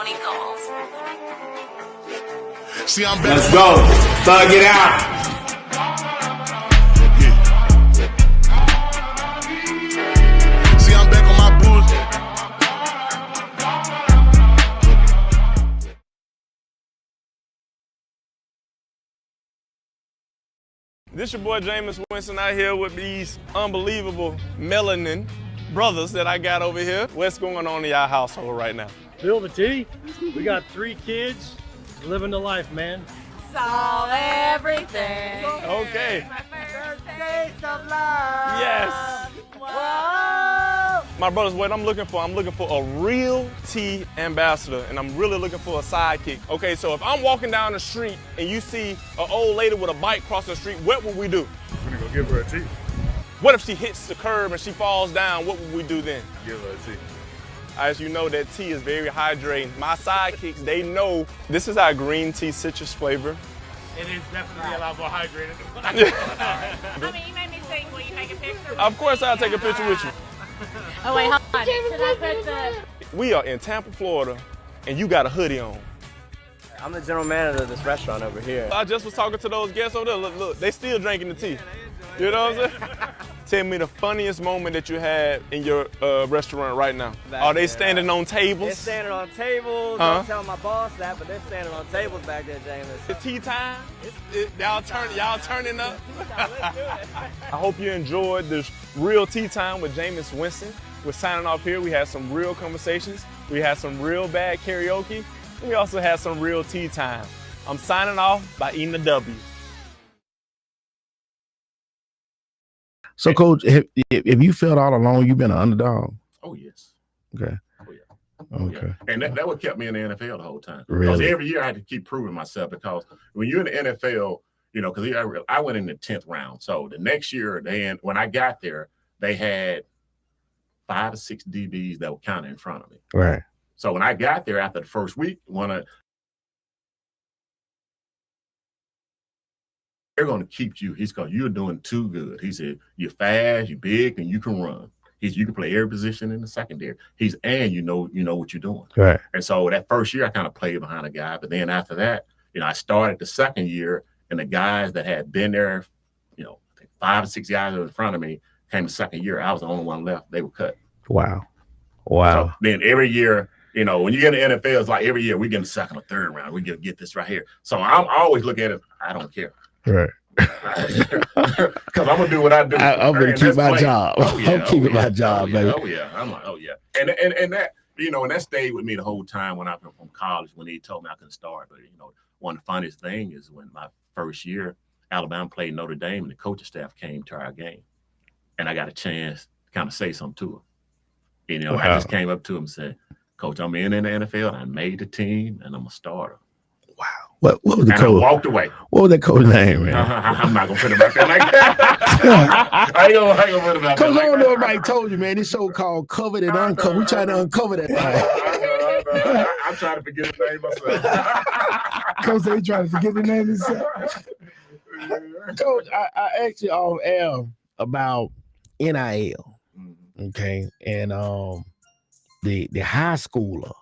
money calls. See, I'm back. Let's go. Thug it out. See, I'm back on my bullshit. This your boy Jameis Winston out here with these unbelievable melanin brothers that I got over here. What's going on in y'all household right now? Bill the T. We got 3 kids, living the life, man. Solve everything. Okay. Birthdays of love. Yes. Whoa. My brothers, what I'm looking for a real tea ambassador, and I'm really looking for a sidekick. Okay, so if I'm walking down the street and you see an old lady with a bike crossing the street, what would we do? We're gonna go give her a tea. What if she hits the curb and she falls down? What would we do then? Give her a tea. As you know, that tea is very hydrating. My sidekicks, they know this is our green tea citrus flavor. It is definitely a lot more hydrated. I mean, you made me think. Will you take a picture? Of course, I'll take a picture with you. Oh, wait, hold on. Should I put the... We are in Tampa, Florida, and you got a hoodie on. I'm the general manager of this restaurant over here. I just was talking to those guests over there. Look, they still drinking the tea. You know what I'm saying? Tell me the funniest moment that you had in your restaurant right now. Are they standing on tables? They're standing on tables. Don't tell my boss that, but they're standing on tables back there, James. It's tea time. Y'all turning up. I hope you enjoyed this real tea time with Jameis Winston. We're signing off here. We had some real conversations. We had some real bad karaoke. We also had some real tea time. I'm signing off by eating a W. So, Coach, if you felt all along you've been an underdog? Oh, yes. Okay. Oh, yeah. Okay. Yeah. And that what kept me in the NFL the whole time. Really? Because every year I had to keep proving myself, because when you're in the NFL, you know, because I went in the 10th round. So the next year, when I got there, they had 5 or 6 DBs that were kind of in front of me. Right. So when I got there after the first week, they're going to keep you. You're doing too good. He said, you're fast, you're big, and you can run. You can play every position in the secondary. And you know what you're doing. Right. And so that first year I kind of played behind a guy, but then after that, you know, I started the second year, and the guys that had been there, you know, 5 or 6 guys in front of me came the second year. I was the only one left. They were cut. Wow. Wow. So then every year, you know, when you get in the NFL, it's like every year we get in the second or third round. We get this right here. So I'm always looking at it. I don't care. Right. Because I'm gonna do what I do. I'm gonna keep my job. Oh, yeah, I'm keeping my job, baby. Oh yeah. I'm like, oh yeah. And that, you know, and that stayed with me the whole time when I came from college, when he told me I couldn't start. But you know, one of the funniest things is when my first year, Alabama played Notre Dame, and the coaching staff came to our game, and I got a chance to kind of say something to him. You know, wow. I just came up to him and said, "Coach, I'm in the NFL. I made the team, and I'm a starter." Wow. What was the coach? I walked away. What was that coach name, man? I'm not gonna put him out there like that. I ain't gonna put him out there. Because I don't know if Mike told you, man. This show called Covered and Uncovered. We trying to uncover that. I'm trying to forget the name myself. Coach said he trying to forget the name himself. Coach, I asked you off air about NIL. Okay. And the high schooler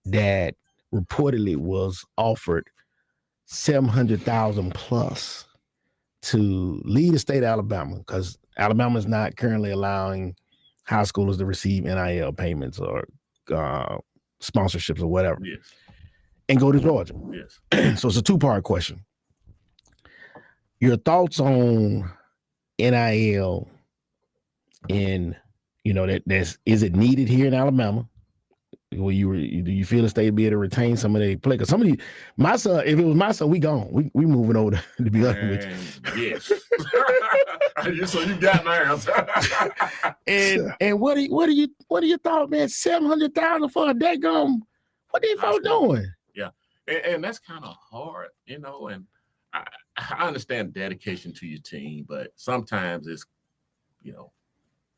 that reportedly was offered $700,000 plus to lead the state of Alabama, because Alabama is not currently allowing high schoolers to receive NIL payments or sponsorships or whatever. Yes. And go to Georgia. Yes. So it's a 2-part question. Your thoughts on NIL, in, you know, is it needed here in Alabama? Do you feel the state would be able to retain some of the play? Because if it was my son, we gone. We moving over to be honest with you. Yes. So you got my answer. and what are your thoughts, man? $700,000 for a daggum? What are you folks doing? Yeah, and that's kind of hard, you know. And I understand dedication to your team, but sometimes it's, you know,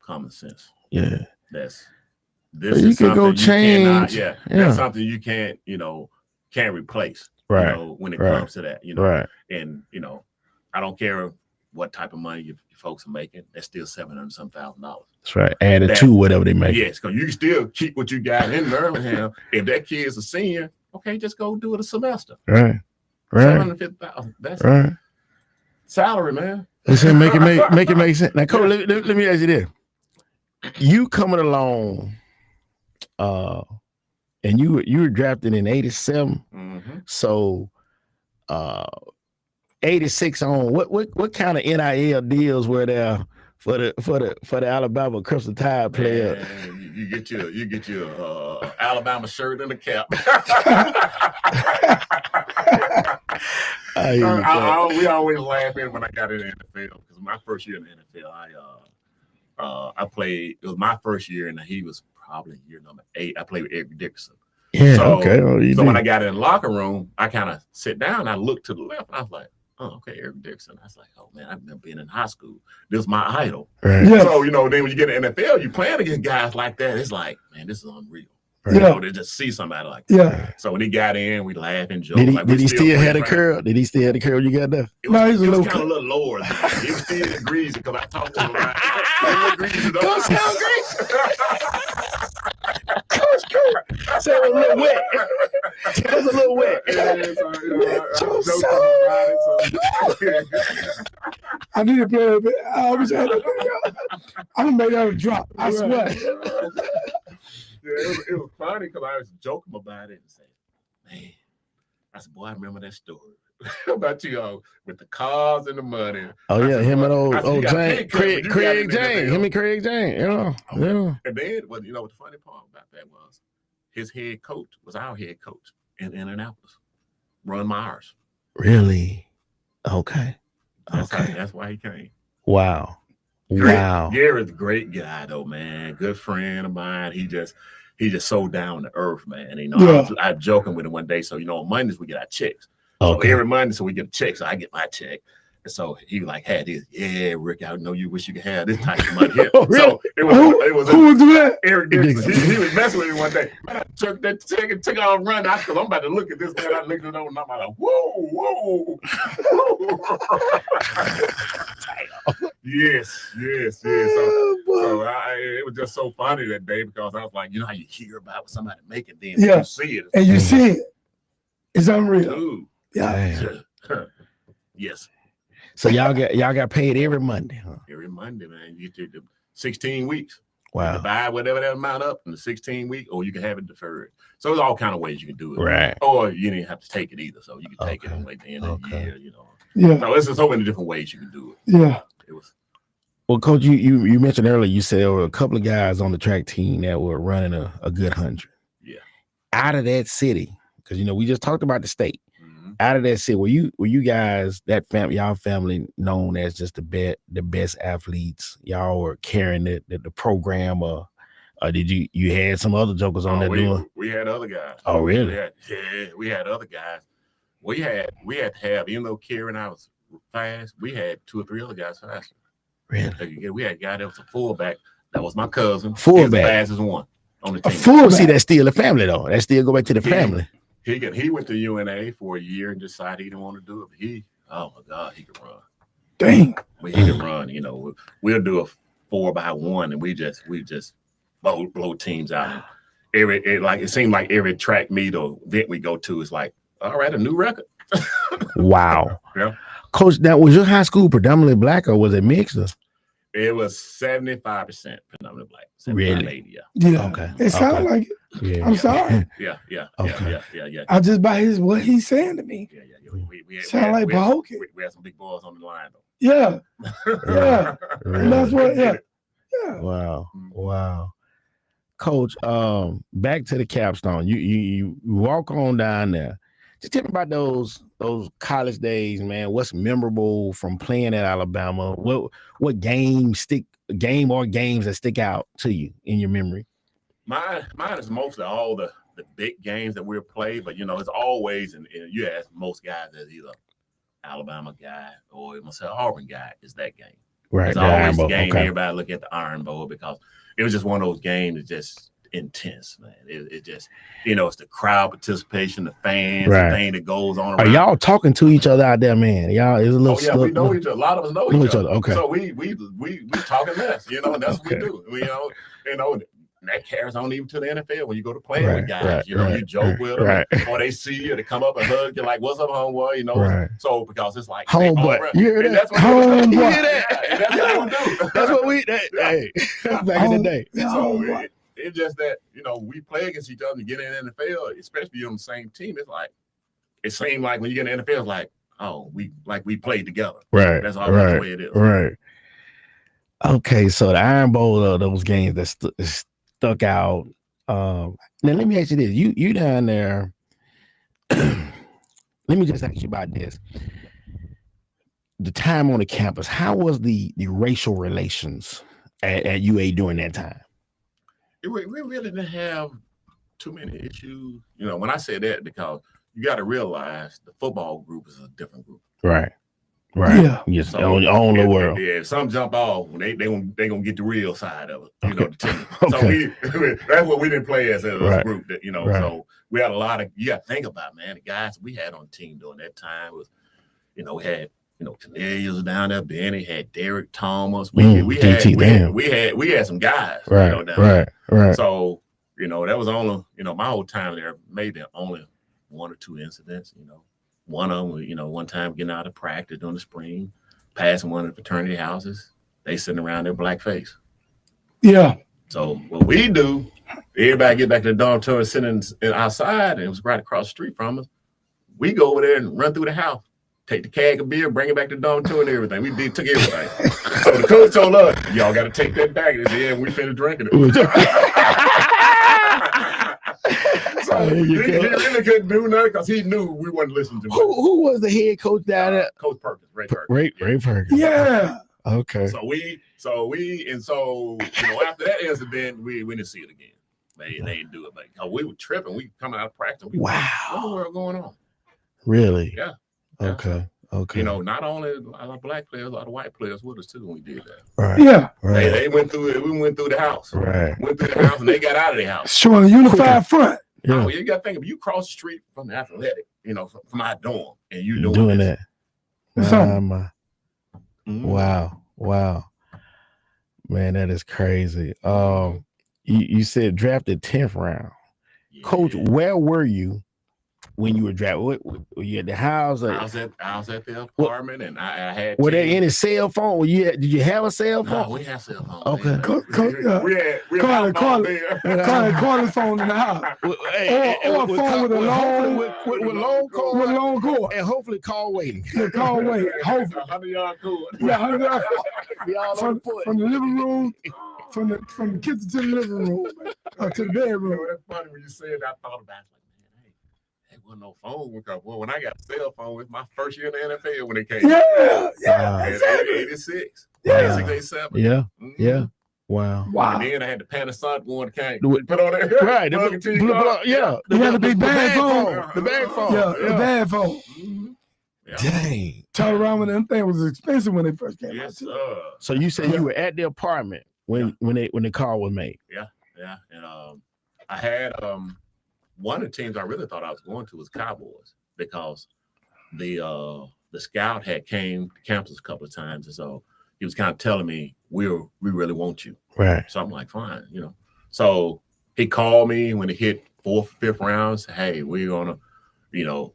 common sense. Yeah, This you is can go change. That's something you can't replace. Right. You know, when it comes to that, you know. Right. And you know, I don't care what type of money you folks are making, that's still $700,000. That's right. Added to whatever they make. Yes, because you can still keep what you got in Birmingham. If that kid's a senior, okay, just go do it a semester. Right. $750,000. That's salary, man. Listen, make it make sense. Now, Cole, let me ask you this. You coming along, and you were drafted in 87. Mm-hmm. So 86 on, what kind of NIL deals were there for the Alabama Crystal Tide player? Man, you get your Alabama shirt and a cap. We always laugh at when I got in the NFL, because my first year in the NFL, I played. It was my first year, and he was probably year number 8. I played with Eric Dixon. Yeah. So, okay. So when I got in the locker room, I kind of sit down. I looked to the left. And I was like, oh, okay, Eric Dixon. I was like, oh man, I've been being in high school. This is my idol. Right. Yeah. So then when you get in the NFL, you playing against guys like that. It's like, man, this is unreal. Right. You know, to just see somebody like that. Yeah. So when he got in, we laughed and joked. Did he still have a curl? Did he still have the curl you got there? It was, No, it was kind of a little lower. He was still greasy because I talked to him about it. Go sound greasy. So it was a little wet. It was a little wet. I need to play a bit. I'm gonna make that a drop. I swear. Yeah, it was funny because I was joking about it and saying, man, I said, boy, I remember that story about you with the cars and the money. Oh, yeah, him and old James, Craig James. Him and Craig James. Yeah. And then, well, you know what the funny part about that was? His head coach was our head coach in Indianapolis, Ron Myers. Really? Okay. That's why he came. Wow. Gary's a great guy though, man. Good friend of mine. He just so down to earth, man. You know, I was joking with him one day. So on Mondays we get our checks. Okay. So every Monday, so we get a check. So I get my check. And so he like had this, yeah, Rick, I know you wish you could have this type of money here. Really? So Who would do that? Eric Dixon. He was messing with me one day. I took that check and took off running because I'm about to look at this man. I looked at it and I'm like, whoa. Yes. So it was just so funny that day because I was like, you know how you hear about what somebody making, then you see it. And you see it. It's unreal. Dude. Yeah. Yes. So y'all got paid every Monday, huh? Every Monday, man. You get the 16 weeks. Wow. Divide whatever that amount up in the 16 week, or you can have it deferred. So there's all kind of ways you can do it. Right. Or you didn't have to take it either. So you can take it on like the end of the year, Yeah. So there's so many different ways you can do it. Yeah. It was. Well, Coach, you mentioned earlier, you said there were a couple of guys on the track team that were running a good 100. Yeah. Out of that city, because we just talked about the state. Out of that city, were you guys, that family, y'all family, known as just the best athletes? Y'all were carrying the program, or did you had some other jokers on there doing? We had other guys. Oh, really? We had other guys. We had to have, even though Kerry and I was fast, we had 2 or 3 other guys faster. Really? We had a guy that was a fullback. That was my cousin. Fullback. He was the fastest one on the team. A fullback. See, that's still the family though. That still go back to the family. He went to UNA for a year and decided he didn't want to do it. But oh my God, he could run. Dang. But he could run. We'll do a 4x1 and we just blow teams out. And it seemed like every track meet or event we go to is like, all right, a new record. Wow. Yeah. Coach, now was your high school predominantly black or was it mixed? It was 75% predominantly black. 75, Really? 80, Yeah. Okay. It sounds like it. Yeah. I'm sorry. Yeah. Okay. Yeah. I just by what he's saying to me. Yeah. Sound like Bahoke. We had some big boys on the line though. Yeah. Yeah. Really? And that's what. Yeah. Wow. Coach, back to the capstone. You walk on down there. Just tell me about those college days, man. What's memorable from playing at Alabama? What games that stick out to you in your memory? Mine is mostly all the big games that we'll play, but it's always, and you ask most guys as either Alabama guy or myself Auburn guy is that game. Right. It's always the game. Okay. Everybody look at the Iron Bowl because it was just one of those games that just intense, man. It just, it's the crowd participation, the fans, Right. the thing that goes on Are around. y'all talking to each other out there, man? Y'all is a little. Oh yeah, we know each other. A lot of us know each other. Okay. So we talking mess, and that's what we do. And that carries on even to the NFL when you go to play with guys. You joke with them, or they see you, they come up and hug you like, "What's up, homeboy?" Right. So because it's like homeboy, you hear that? That's what homeboy. You hear that? Yeah, that's what we do. That's what we. Hey, back in the day. So it's just that we play against each other and get in the NFL, especially on the same team. It's like it seems like when you get in the NFL, it's like, oh, we played together. Right. That's always the way it is. Right. Okay, so the Iron Bowl, those games that stuck out. Now let me ask you this: you down there? Let me just ask you about this. The time on the campus, how was the racial relations at UA during that time? We really didn't have too many issues. When I say that, because you got to realize the football group is a different group. Right. Yeah. Yes. So on the world. Yeah. If some jump off, they gonna get the real side of it. The team. Okay. So that's what we didn't play as a group. That Right. So we had a lot of. You got to think about, man. The guys we had on the team during that time was, we had. Cornelius was down there. Benny had Derek Thomas. We had some guys. Right. Down Right. there. Right. So that was only my whole time there. Maybe only one or two incidents. One of them, one time getting out of practice during the spring, passing one of the fraternity houses. They sitting around their black face. Yeah. So what we do, everybody get back to the dormitory, sitting outside, and it was right across the street from us. We go over there and run through the house, take the keg of beer, bring it back to the dormitory and everything. We took everything. So the coach told us, y'all got to take that back. And yeah, we finished drinking it. So he really couldn't do nothing because he knew we wasn't listening to him. Who was the head coach down there? Coach Perkins, Ray Perkins. Ray Perkins. Yeah. Okay. So after that incident, we didn't see it again. They didn't do it, but we were tripping. We coming out of practice. Wow. What in the world going on? Really? Yeah. Okay. Not only a lot of black players, a lot of white players with us too when we did that. Right. Yeah. Right. They went through it. We went through the house. Right. Went through the house and they got out of the house. Showing a unified front. Yeah. Oh, you got to think, if you cross the street from the athletic, from my dorm, and you doing this. that. Wow. Man, that is crazy. You said drafted 10th round. Yeah. Coach, where were you when you were drafted? Were you at the house? I was at the apartment, and I had. Were there any cell phone? Did you have a cell phone? No, we had cell phone. Okay. We had Carter's phone in the house. Or a phone with a long cord. And hopefully call waiting. Yeah, call waiting. Hopefully. 100-yard cord. Yeah, 100 We all on the point. from the living room, from the kitchen to the living room, to the bedroom. That's funny when you said that. I thought about it. There wasn't no phone because when I got a cell phone, it was my first year in the NFL when it came. Yeah. Exactly. 86. Yeah. 86, 87. Yeah. Mhm. Yeah. Wow. And then I had the Panasonic one came. Put on there. Right. Yeah. You had a big bag phone. The bag phone. Yeah, the bag phone. Mm-hmm. Yeah. Dang. Turn around when them thing was expensive when they first came out. Yes, Too. sir. So you said you were at the apartment when the call was made. Yeah. And I had one of the teams I really thought I was going to was Cowboys because the scout had came to campus a couple of times, and so he was kind of telling me we really want you. Right. So I'm like, fine, So he called me when it hit 4th, 5th rounds. Hey, we're gonna,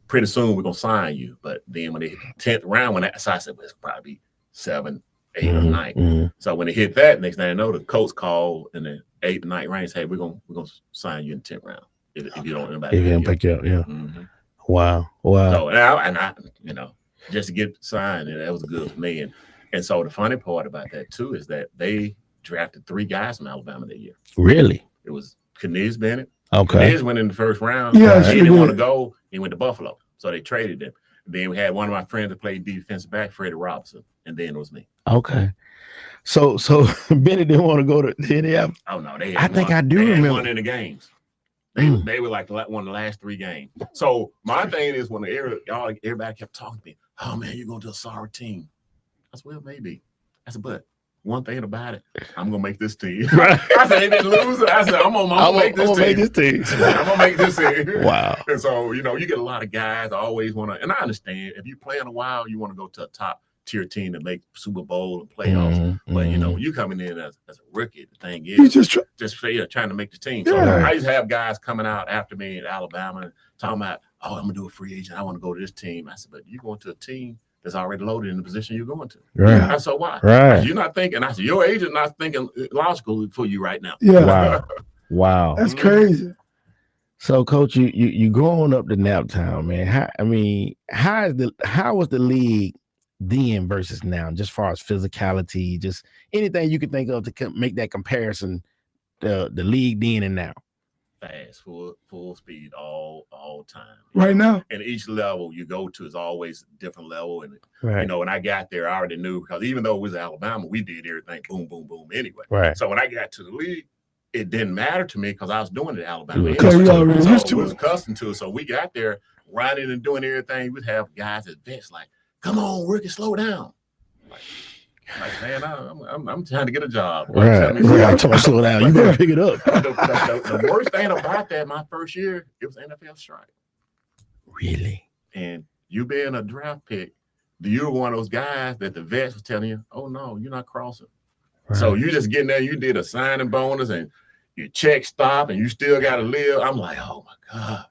pretty soon we're gonna sign you. But then when it hit the 10th round, so I said, well, it's probably 7, 8, or 9. Mm-hmm. So when it hit that, next thing I know, the coach called in the 8th, 9th range. Hey, we're gonna sign you in the 10th round if you don't If you didn't pick you up, yeah. Mm-hmm. Wow. So and I just to get signed, and that was good for me. And so the funny part about that too is that they drafted 3 guys from Alabama that year. Really? It was Cornelius Bennett. Okay. Cornelius went in the first round. Yeah, He didn't want to go. He went to Buffalo, so they traded him. Then we had one of my friends that played defensive back, Freddie Robinson, and then it was me. Okay. So Bennett didn't want to go to any of them. Oh no, they. I think I do remember one in the games. They were like one of the last 3 games. So my thing is when everybody kept talking to me, oh man, you're going to a sorry team. I said, well, maybe. I said, but one thing about it, I'm gonna make this team. I said, they didn't lose. I said, I'm gonna make this team. I'm gonna make this team. Wow. And so, you get a lot of guys always want to, and I understand if you play in a while, you want to go to a top tier team to make Super Bowl and playoffs. But when you coming in as a rookie, the thing is You just trying to make the team. So I used to have guys coming out after me in Alabama talking about, oh, I'm gonna do a free agent. I want to go to this team. I said, but you're going to a team that's already loaded in the position you're going to. Right. I said, why? Right. You're not thinking. I said, your agent not thinking logical for you right now. Yeah. Wow. That's crazy. So, Coach, you growing up to Naptown, man. How was the league then versus now, just as far as physicality, just anything you could think of to make that comparison, the league then and now? Fast, full speed, all time. Right now. And each level you go to is always a different level. And Right. when I got there, I already knew, because even though it was Alabama, we did everything boom, boom, boom anyway. Right. So when I got to the league, it didn't matter to me because I was doing it at Alabama. Because you already So used to I was it. accustomed to it. So we got there running and doing everything. We'd have guys at bench like, come on, rookie, slow down. Like man, I'm trying to get a job. Right. I'm trying to slow down. You better pick it up. The worst thing about that, my first year, it was NFL strike. Really? And you being a draft pick, you're one of those guys that the vets was telling you, oh no, you're not crossing. Right. So you just getting there, you did a signing bonus and your check stopped and you still got to live. I'm like, oh my God.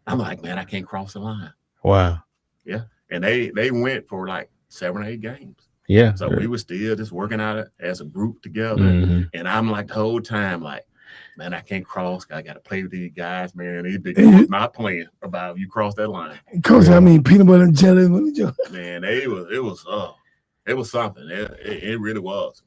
I'm like, man, I can't cross the line. Wow. Yeah. And they went for like 7 or 8 games. Yeah. So we were still just working out as a group together. And I'm like the whole time, like, man, I can't cross. I got to play with these guys, man. They're not playing about you cross that line. Coach, I mean, peanut butter and jelly. Man, it was something. It really was.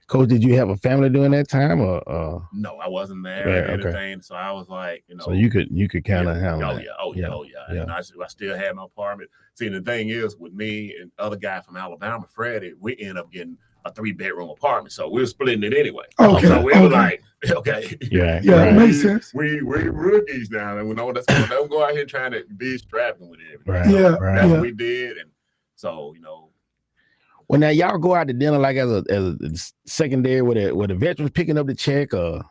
Coach, did you have a family during that time, or? No, I wasn't there Right, or anything. So I was like, So you could kind of handle it. Oh yeah. And I still had my apartment. See, the thing is, with me and other guy from Alabama, Freddie, we ended up getting a 3-bedroom apartment. So we were splitting it anyway. Okay. So we were like, okay. Yeah. Yeah, it makes sense. We rookies now, and we know don't go out here trying to be strapping with everything. Right. Yeah. That's what we did, and so Well, now y'all go out to dinner like as a secondary where the veterans picking up the check, or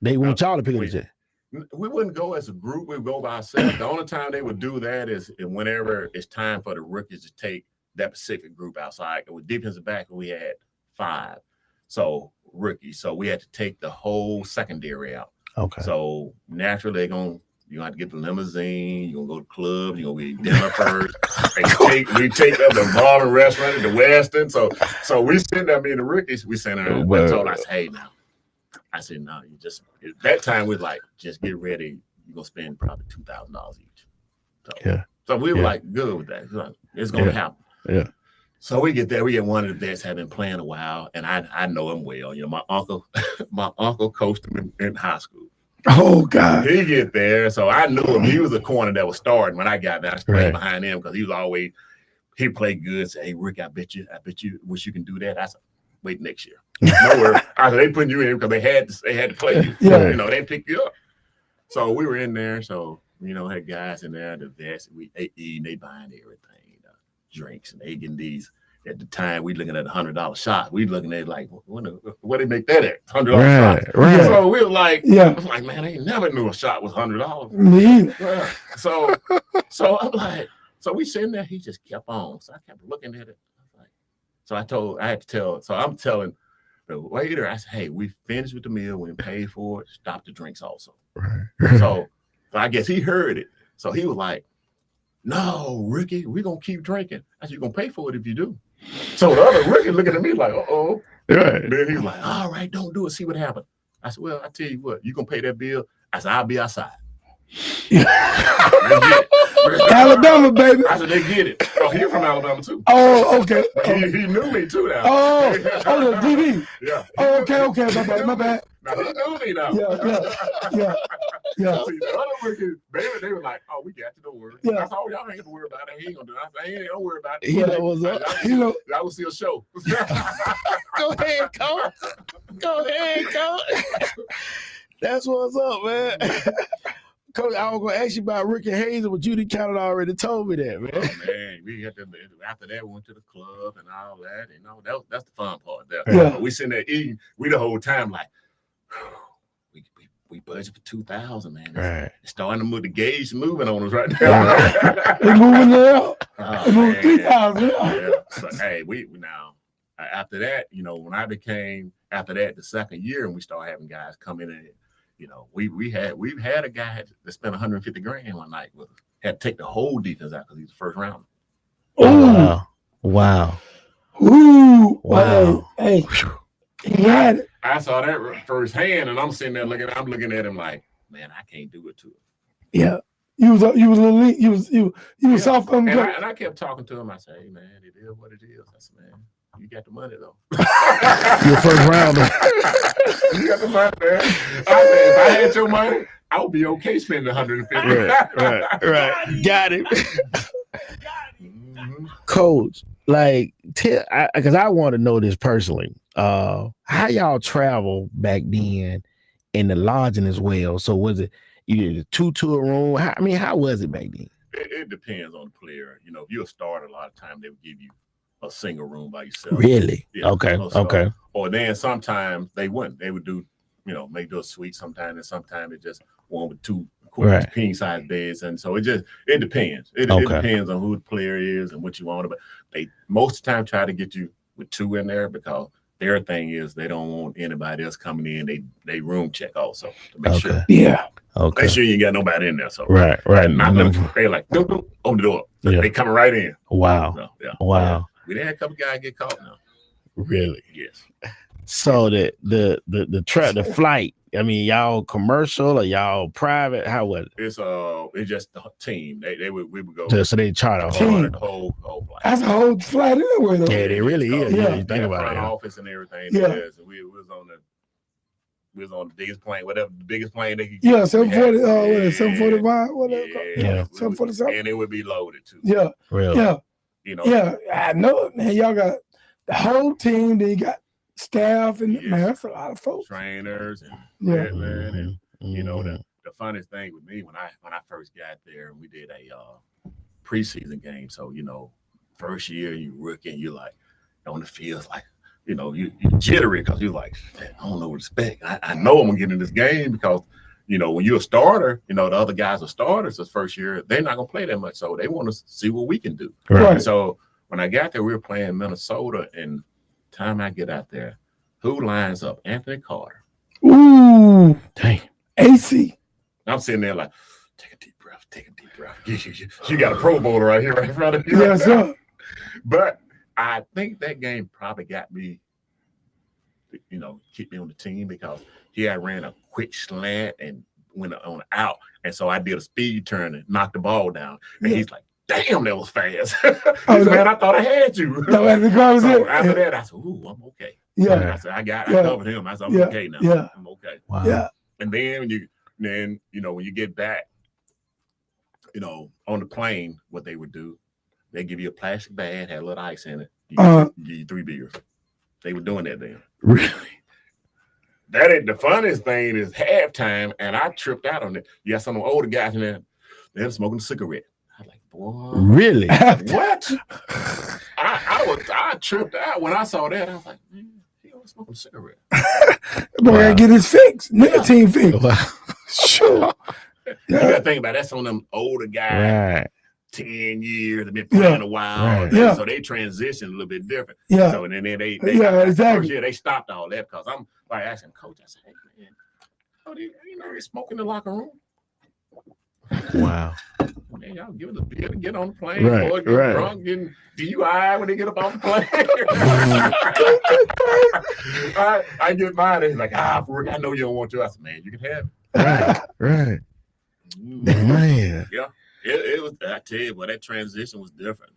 they want y'all to pick up the check. We wouldn't go as a group. We would go by ourselves. The only time they would do that is whenever it's time for the rookies to take that specific group outside. With defensive back, we had 5, so rookies. So we had to take the whole secondary out. Okay. So naturally, you have to get the limousine. You're gonna go to clubs. You're gonna be dinner first. we take up the bar and restaurant at the Westin. So we sitting there, me and the rookies. We sitting there. And told us, hey, now. I said, no, you just at that time we like, just get ready. You're gonna spend probably $2,000 each. So we were like good with that. It's gonna happen. Yeah. So we get there. We get one of the vets have been playing a while, and I know him well. My uncle coached him in high school. Oh God. He get there, so I knew him. He was a corner that was starting when I got there. I was playing behind him because he played good. Say, hey Rick, I bet you wish you can do that. I said, wait next year. No worries. I said, they putting you in because they had to play you. Yeah. They pick you up. So we were in there. So had guys in there, the vets. They eating, they buying everything, drinks, and they getting these. At the time, we looking at $100 shot. We looking at like, what they make that at? $100 shot. Right. So we were like, I was like, man, I never knew a shot was $100. Me. So I'm like, so we sitting there. He just kept on. So I kept looking at it. So I'm telling the waiter, I said, hey, we finished with the meal. We paid for it. Stop the drinks also. Right. So I guess he heard it. So he was like, no, Ricky, we're going to keep drinking. I said, you're going to pay for it if you do. So the other Ricky looking at me like, uh-oh. Right. Then he was like, all right, don't do it. See what happened. I said, well, I tell you what, you going to pay that bill? I said, I'll be outside. Alabama, baby. I said, they get it. Oh, he's from Alabama, too. Oh, okay. He knew me, too, now. Oh, the DB. Yeah. Oh, okay. My bad. Now, he knew me, now. Yeah. See, the other workers, they were like, oh, we got you, don't worry. Yeah. That's all, y'all ain't got to worry about it. He ain't going to do it. I said, hey, don't worry about it. He know what's up. I will see a show. Go ahead, Coach. Go ahead, Coach. That's what's up, man. Coach, I was gonna ask you about Ricky Hayes, but you didn't kind of already told me that, man. Oh, man, we had to, after that, we went to the club and all that. You know, that's the fun part there. Yeah. But we sitting there eating, we the whole time like, we budget for 2,000, man. Right. It's starting to move, the gauge moving on us right now. They moving it up. Oh, They moving man. 3,000. Yeah. So, hey, we now after that, you know, when I became after that the second year, and we started having guys come in and, you know, we've had a guy that spent 150 grand one night with us. Had to take the whole defense out because he's the first rounder. Oh, wow. Ooh. Wow. Hey, he had it. I saw that firsthand, and I'm sitting there looking at him like, man, I can't do it to him. Yeah. You was a little lean. You was soft on the and I kept talking to him. I said, hey, man, it is what it is. I said, man, you got the money, though. Your first rounder. You got the money, man. I said, if I had your money, I would be okay spending 150. Right. Got it. Coach, like, because I want to know this personally. How y'all travel back then in the lodging as well? So was it either the 2-tour room? How was it back then? It depends on the player. You know, if you're a starter, a lot of times they would give you a single room by yourself. Really? Yeah. Okay. So, okay. Or then sometimes they wouldn't. They would do, you know, maybe do a suite sometimes, and sometimes it just one with two king size beds. And so it depends. It depends on who the player is and what you want. But they most of the time try to get you with two in there because their thing is they don't want anybody else coming in. They room check also to make sure. Yeah. Okay. Make sure you ain't got nobody in there. So right. They like open the door. Yeah. They coming right in. Wow. So, yeah. Wow. We done had a couple guys get caught now. Really? Yes. So the flight. I mean, y'all commercial or y'all private? How was it? It's just the team. We would go. So they charter the whole flight. That's a whole flight anyway, though. Yeah, it really is. Yeah. You think about front it. office and everything. Yeah. And we was on the biggest plane, whatever the biggest plane they could get. Yeah, 740, 745, whatever. Yeah. 747. And it would be loaded too. Yeah. Really? Yeah. You know. Yeah, I know it, man. Y'all got the whole team. Then you got staff, and man, that's a lot of folks. Trainers and Yeah. man, and you know the funniest thing with me when I first got there and we did a preseason game. So you know, first year you rookie and you're like on the field like. You know, you jittery because you're like, I don't know what to expect. I know I'm gonna get in this game because, you know, when you're a starter, you know, the other guys are starters this first year, they're not gonna play that much. So they want to see what we can do. Right. So when I got there, we were playing Minnesota, and time I get out there, who lines up? Anthony Carter. Ooh, Dang. AC. I'm sitting there like, take a deep breath. You got a Pro Bowler right here, right in front of you. Yes, sir. But I think that game probably got me, you know, keep me on the team because he had ran a quick slant and went on out. And so I did a speed turn and knocked the ball down. And he's like, damn, that was fast. Man, I thought I had you. No, so after that, I said, ooh, I'm okay. Yeah. I said, I covered him. I said, I'm okay now. Yeah. I'm okay. Wow. Yeah. And then when you get back, you know, on the plane, what they would do, they give you a plastic bag, had a little ice in it. Give you 3 beers. They were doing that then. Really? That ain't the funniest thing is halftime, and I tripped out on it. You got some of the older guys in there, they're smoking a cigarette. I was like, boy. Really? What? I tripped out when I saw that. I was like, man, he was smoking a cigarette. Boy, I get his fix. Nicotine fix. Wow. Sure. You gotta think about it. That's on them older guys. Right. 10 years, they've been playing a while. Right. Yeah. So they transition a little bit different. Yeah. So and then they exactly. First year they stopped all that because I'm like asking coach, I said, hey man, they smoking in the locker room. Wow. Man, y'all give it a beer to get on the plane, Right, boy, get right. drunk, getting DUI when they get up on the plane. I get mine. He's like, I know you don't want to. I said, man, you can have it. Right. Mm-hmm. Man. Yeah. It was, I tell you, that transition was different.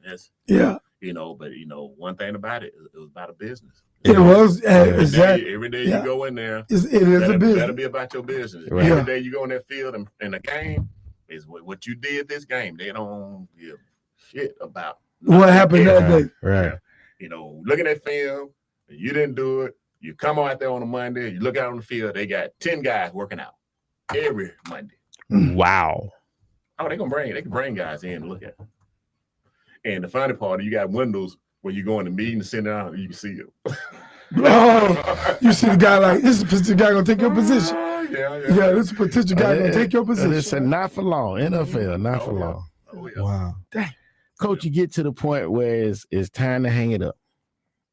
Yeah. But one thing about it was about a business. It was. Every day you go in there, it is a business. That'll be about your business. Right. Every day you go in that field and in the game is what you did this game. They don't give shit about What happened that day. Right. Looking at film, you didn't do it. You come out there on a Monday, you look out on the field, they got 10 guys working out every Monday. Wow. Oh, they can bring guys in to look at them. And the funny part, you got windows where you go in the meeting and sit down and you can see it. Oh, you see the guy like, this is a potential guy going to take your position. Yeah, this is a potential guy going to take your position. Listen, not for long. NFL, not for long. Oh, yeah. Wow. Dang. Coach, you get to the point where it's time to hang it up.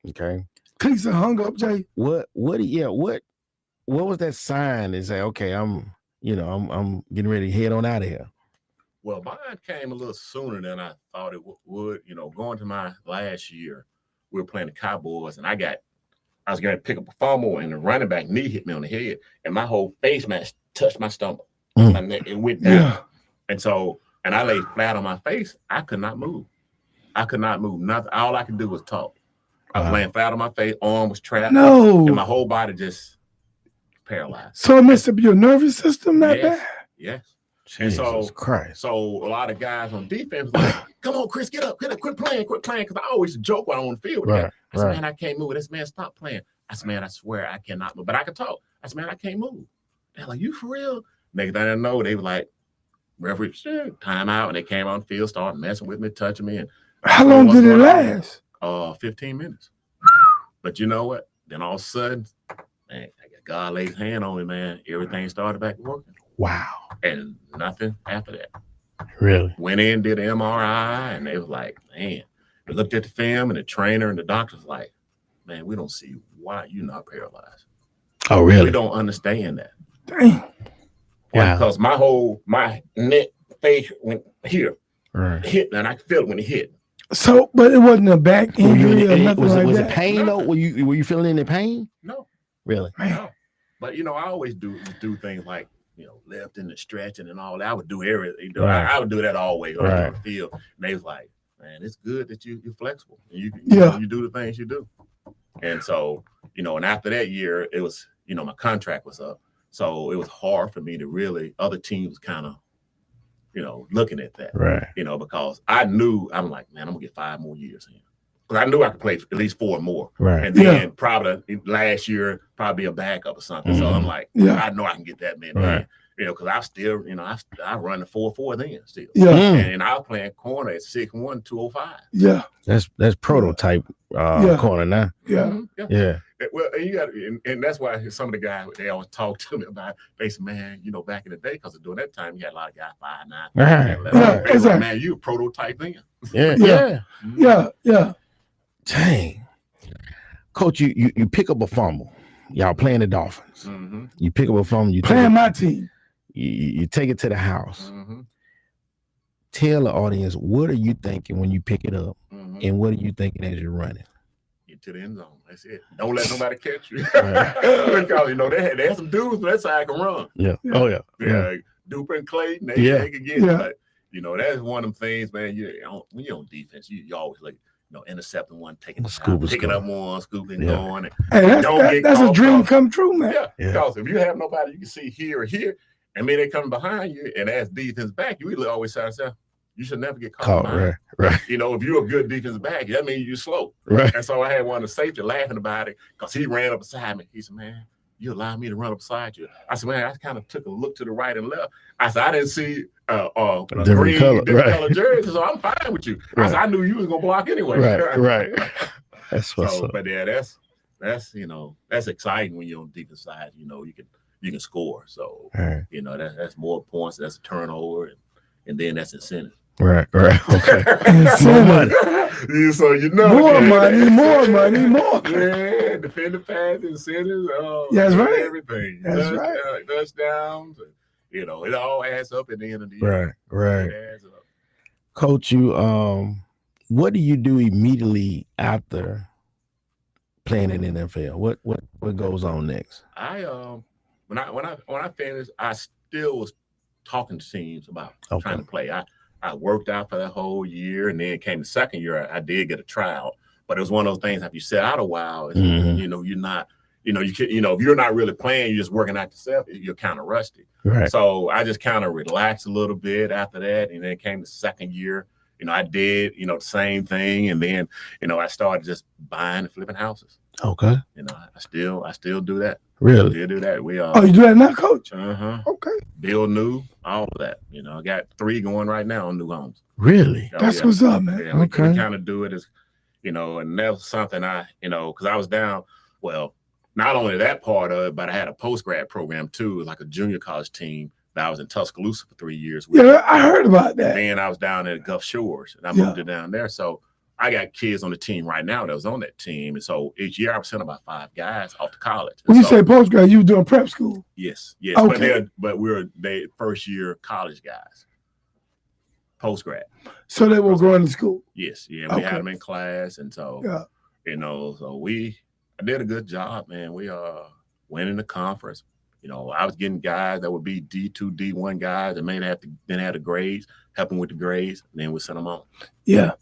Okay. Cleats are hung up, Jay. What was that sign that say, okay, I'm getting ready to head on out of here? Well, mine came a little sooner than I thought it would. Going to my last year, we were playing the Cowboys, and I was going to pick up a fumble, and the running back knee hit me on the head, and my whole face mask touched my stomach. My neck, it went down. Yeah. And I lay flat on my face. I could not move. Nothing. All I could do was talk. I was laying flat on my face, arm was trapped. No. And my whole body just paralyzed. So it messed up your nervous system that bad? Yes. Jesus Christ. So a lot of guys on defense were like, come on, Chris, get up, quit playing. Because I always joke when I'm on the field. Right, I said, man, I can't move. This man, stop playing. I said, man, I swear I cannot move. But I can talk. I said, man, I can't move. They're like, you for real? Next thing I know, they were like, referee, time out. And they came on the field, started messing with me, touching me. And how long did it last? 15 minutes. But you know what? Then all of a sudden, man, God laid his hand on me, man. Everything started back working. Wow. And nothing after that. Really? Went in, did an MRI, and they was like, man, they looked at the film, and the trainer and the doctor was like, man, we don't see why you're not paralyzed. Oh, really? We don't understand that. Dang. Wow. Because my neck, face went here. Right. Hit, and I could feel it when it hit. So, but it wasn't a back injury or nothing like that? Was it pain, though? Were you feeling any pain? No. Really? No. But, I always do things like, lifting and stretching and all that. I would do everything. Right. I would do that always on Right. the field. And they was like, man, it's good that you're flexible. And you do the things you do. And so, and after that year, it was, my contract was up. So it was hard for me to really, other teams kind of, looking at that. Right. Because I knew, I'm like, man, I'm going to get 5 more years in. Because I knew I could play at least 4 more. Right. And then probably last year, probably a backup or something. So I'm like, I know I can get that many. Right. Because I still, I run the 4.4 then still. Yeah. And I was playing corner at 6'1", 205. Yeah. That's prototype corner now. Yeah. Yeah. Well, and that's why some of the guys, they always talk to me about, they say, man, back in the day, because during that time, you had a lot of guys 5'9". Right. Yeah, exactly. Man, you a prototype then. Yeah. Dang. Coach, you pick up a fumble. Y'all playing the Dolphins. Mm-hmm. You pick up a fumble. You Playing my team. You take it to the house. Mm-hmm. Tell the audience, what are you thinking when you pick it up? Mm-hmm. And what are you thinking as you're running? Get to the end zone. That's it. Don't let nobody catch you. Because, they had some dudes, but that's how I can run. Yeah. Oh, yeah. Yeah. Duper and Clayton, they can get it. But, that's one of them things, man. When you're on defense, you always like, intercepting one, taking picking up one, scooping, going. Hey, that's a dream come true, man. Yeah. Because if you have nobody you can see here or here, and then they come behind you, and as defense back, you really always say, you should never get caught behind. Right. If you're a good defensive back, that means you're slow. Right. And so I had one of the safety laughing about it because he ran up beside me. He said, man, you allow me to run up beside you. I said, man, I kind of took a look to the right and left. I said, I didn't see a different color jersey, so I'm fine with you. I said, I knew you was gonna block anyway. Right. That's what's up. But yeah, that's exciting when you're on the defense side. You can score. So that's more points. That's a turnover, and then that's incentive. Right. Okay. More money. So more money. Yeah, defensive pass incentives. That's right. Everything. That's right. Touchdowns. It all adds up at the end of the year. Right. It adds up. Coach, what do you do immediately after playing in the NFL? What goes on next? When I finished, I still was talking to teams about trying to play. I worked out for that whole year, and then came the second year. I did get a tryout, but it was one of those things. If you sit out a while, you're not, if you're not really playing, you're just working out yourself. You're kind of rusty. Right. So I just kind of relaxed a little bit after that, and then came the second year. I did, the same thing, and then, I started just buying and flipping houses. Okay. I still do that. Really? Still do that. We Oh, you do that now, Coach? Okay. Build new, all of that. You know, I got 3 going right now on new homes. Really? That's what's up, man. Yeah, we kind of do it as, you know, and that was something because I was down. Well, not only that part of it, but I had a post-grad program too, like a junior college team that I was in Tuscaloosa for 3 years with. Yeah, I heard about that. Then I was down at Gulf Shores, and I moved it down there. So I got kids on the team right now that was on that team. And so each year I was sending about 5 guys off to college. When you say post-grad, you were doing prep school? Yes. Okay. But they first-year college guys. Post-grad. So they were going to school? Yes. Yeah, we had them in class. And so, you know, I did a good job, man. We winning the conference. You know, I was getting guys that would be D2, D1 guys that may have to then have the grades, helping with the grades, and then we send them on. Yeah.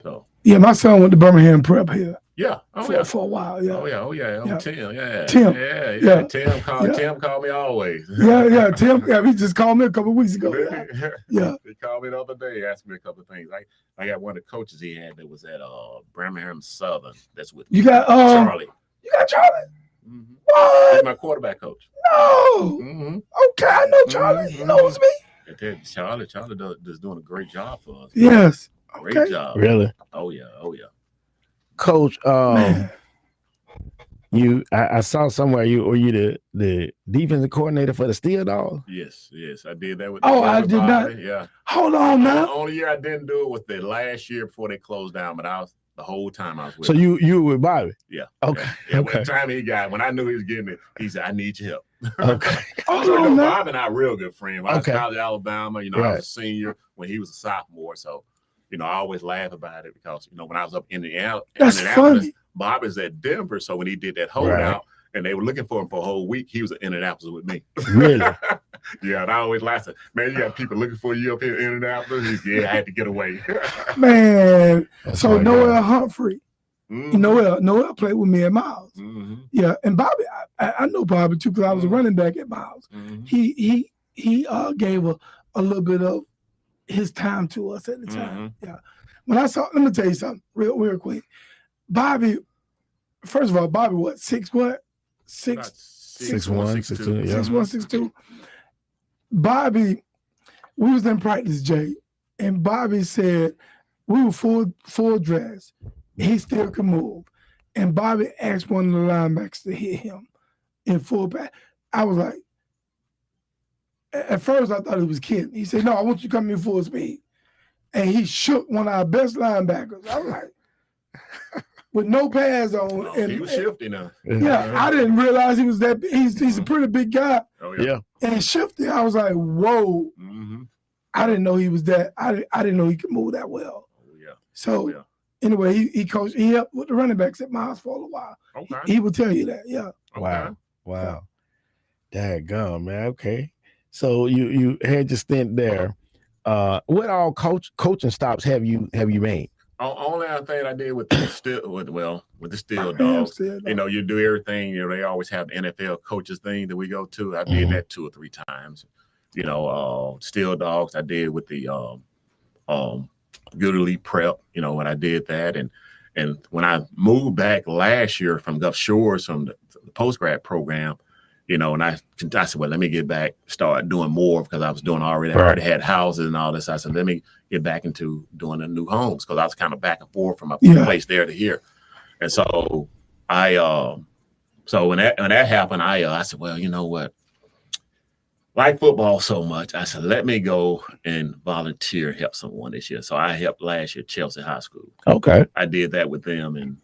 So. Yeah, my son went to Birmingham Prep here. Yeah. For a while. Yeah. Oh yeah. Tim. Yeah. Tim. Yeah. Tim called me always. Yeah. Tim. Yeah, he just called me a couple of weeks ago. Yeah. He called me the other day, asked me a couple of things. I got one of the coaches he had that was at Birmingham Southern. That's with you got Charlie. You got Charlie? Mm-hmm. What? He's my quarterback coach. No. Mm-hmm. Okay, I know Charlie. He knows me. Charlie does doing a great job for us. Yes. Great job. Really? Oh yeah. Coach, I saw somewhere you the defensive coordinator for the Steel Dogs. Yes, I did that with. I did not. Yeah. Hold on now. The only year I didn't do it was the last year before they closed down, but I was the whole time I was with. So you were with Bobby? Yeah. Okay. Yeah. Okay. When the time when I knew he was getting it, he said, "I need your help." Okay. So Bob and I were real good friends. When I was Okay. in college, Alabama, I was a senior when he was a sophomore. So, I always laugh about it because, when I was up in That's funny. Bob is at Denver. So when he did that holdout and they were looking for him for a whole week, he was in Indianapolis with me. Really? Yeah. And I always laugh. Man, you got people looking for you up here in Indianapolis. I had to get away. Man. That's so Noel God. Humphrey. Noel played with me at Miles. Mm-hmm. Yeah. And Bobby, I know Bobby too because I was a running back at Miles. Mm-hmm. He gave a little bit of his time to us at the time. Mm-hmm. Yeah. When I saw, let me tell you something real quick. Bobby, first of all, Bobby, what, 6'1", 6'1", 6'1", 6'2". 6'1", 6'2". Bobby, we was in practice, Jay, and Bobby said we were full dress. He still could move. And Bobby asked one of the linebackers to hit him in full pass. I was like, at first I thought he was kidding. He said, "No, I want you to come in full speed." And he shook one of our best linebackers. I was like, with no pads on. And he was shifty now. Yeah, I didn't realize he was that big. He's a pretty big guy. Oh, yeah. And shifty, I was like, whoa. Mm-hmm. I didn't know he was that. I didn't know he could move that well. Oh, yeah. So, anyway, he coached. He helped with the running backs at Miles for a while. Okay. He will tell you that. Yeah. Wow. Daggone, man. Okay. So you had your stint there. What all coaching stops have you made? Only other thing I did with the Steel Dogs, you do everything. They always have the NFL coaches thing that we go to. I did that 2 or 3 times. Steel Dogs I did with the Goode Elite Prep. When I did that, and when I moved back last year from Gulf Shores from the post-grad program, and I said, well, let me get back, start doing more because I was doing already. I already had houses and all this. I said, let me get back into doing the new homes because I was kind of back and forth from a place there to here. And so when that happened, I said, well, you know what? Like football so much, I said, let me go and volunteer, help someone this year. So I helped last year Chelsea High School. Okay. I did that with them, and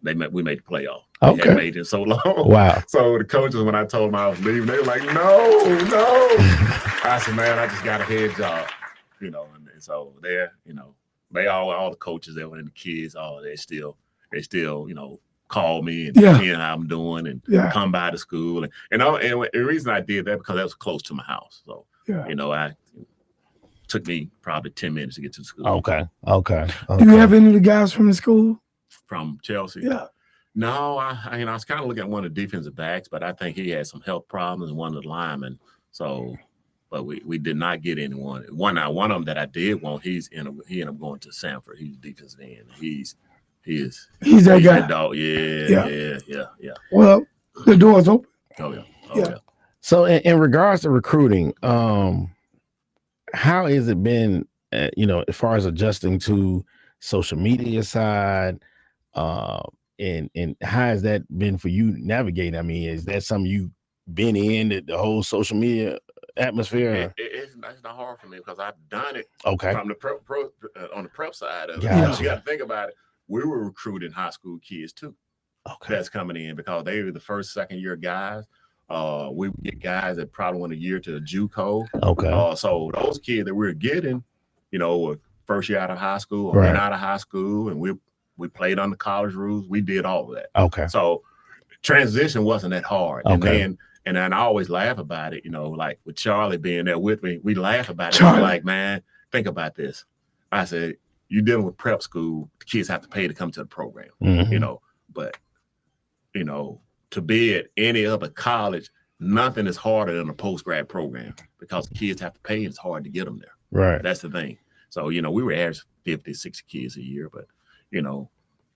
we made the playoff. Okay. They hadn't made it so long. Wow. So the coaches, when I told them I was leaving, they were like, no. I said, man, I just got a head job, and so they're, they all the coaches that were in the kids, they still, call me and hear how I'm doing and come by the school. And the reason I did that because that was close to my house. So, I took me probably 10 minutes to get to the school. Okay. Do you have any of the guys from the school? From Chelsea? Yeah. No, I was kind of looking at one of the defensive backs, but I think he had some health problems and one of the linemen. So, but we did not get anyone. One of them that I did want, he ended up going to Sanford. He's defensive end. He's that guy. That dog. Yeah. Well, the door's open. Oh yeah. Yeah. So in regards to recruiting, how has it been, as far as adjusting to social media side, and how has that been for you navigating? I mean, is that something you've been in, the whole social media atmosphere? It's not hard for me because I've done it Okay. from the on the prep side of it. Gotcha. You got to think about it. We were recruiting high school kids too. Okay. That's coming in because they were the first, second year guys. We would get guys that probably went a year to a JUCO. Okay. So those kids that we were getting, were first year out of high school or went out of high school, and we played on the college rules. We did all of that. Okay. So transition wasn't that hard. Okay. And then I always laugh about it, like with Charlie being there with me, we laugh about it. Charlie. Like, man, think about this. I said, you're dealing with prep school, the kids have to pay to come to the program, but to be at any other college, nothing is harder than a post-grad program because the kids have to pay and it's hard to get them there. Right. That's the thing. So, we were average 50, 60 kids a year, but,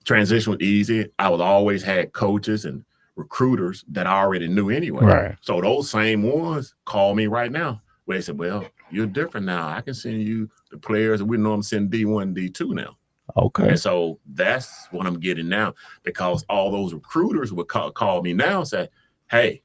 transition was easy. I was always had coaches and recruiters that I already knew anyway. Right. So those same ones call me right now where they said, well, you're different now. I can send you the players that we normally send D1, D2 now. Okay. And so that's what I'm getting now because all those recruiters would call me now and say, hey,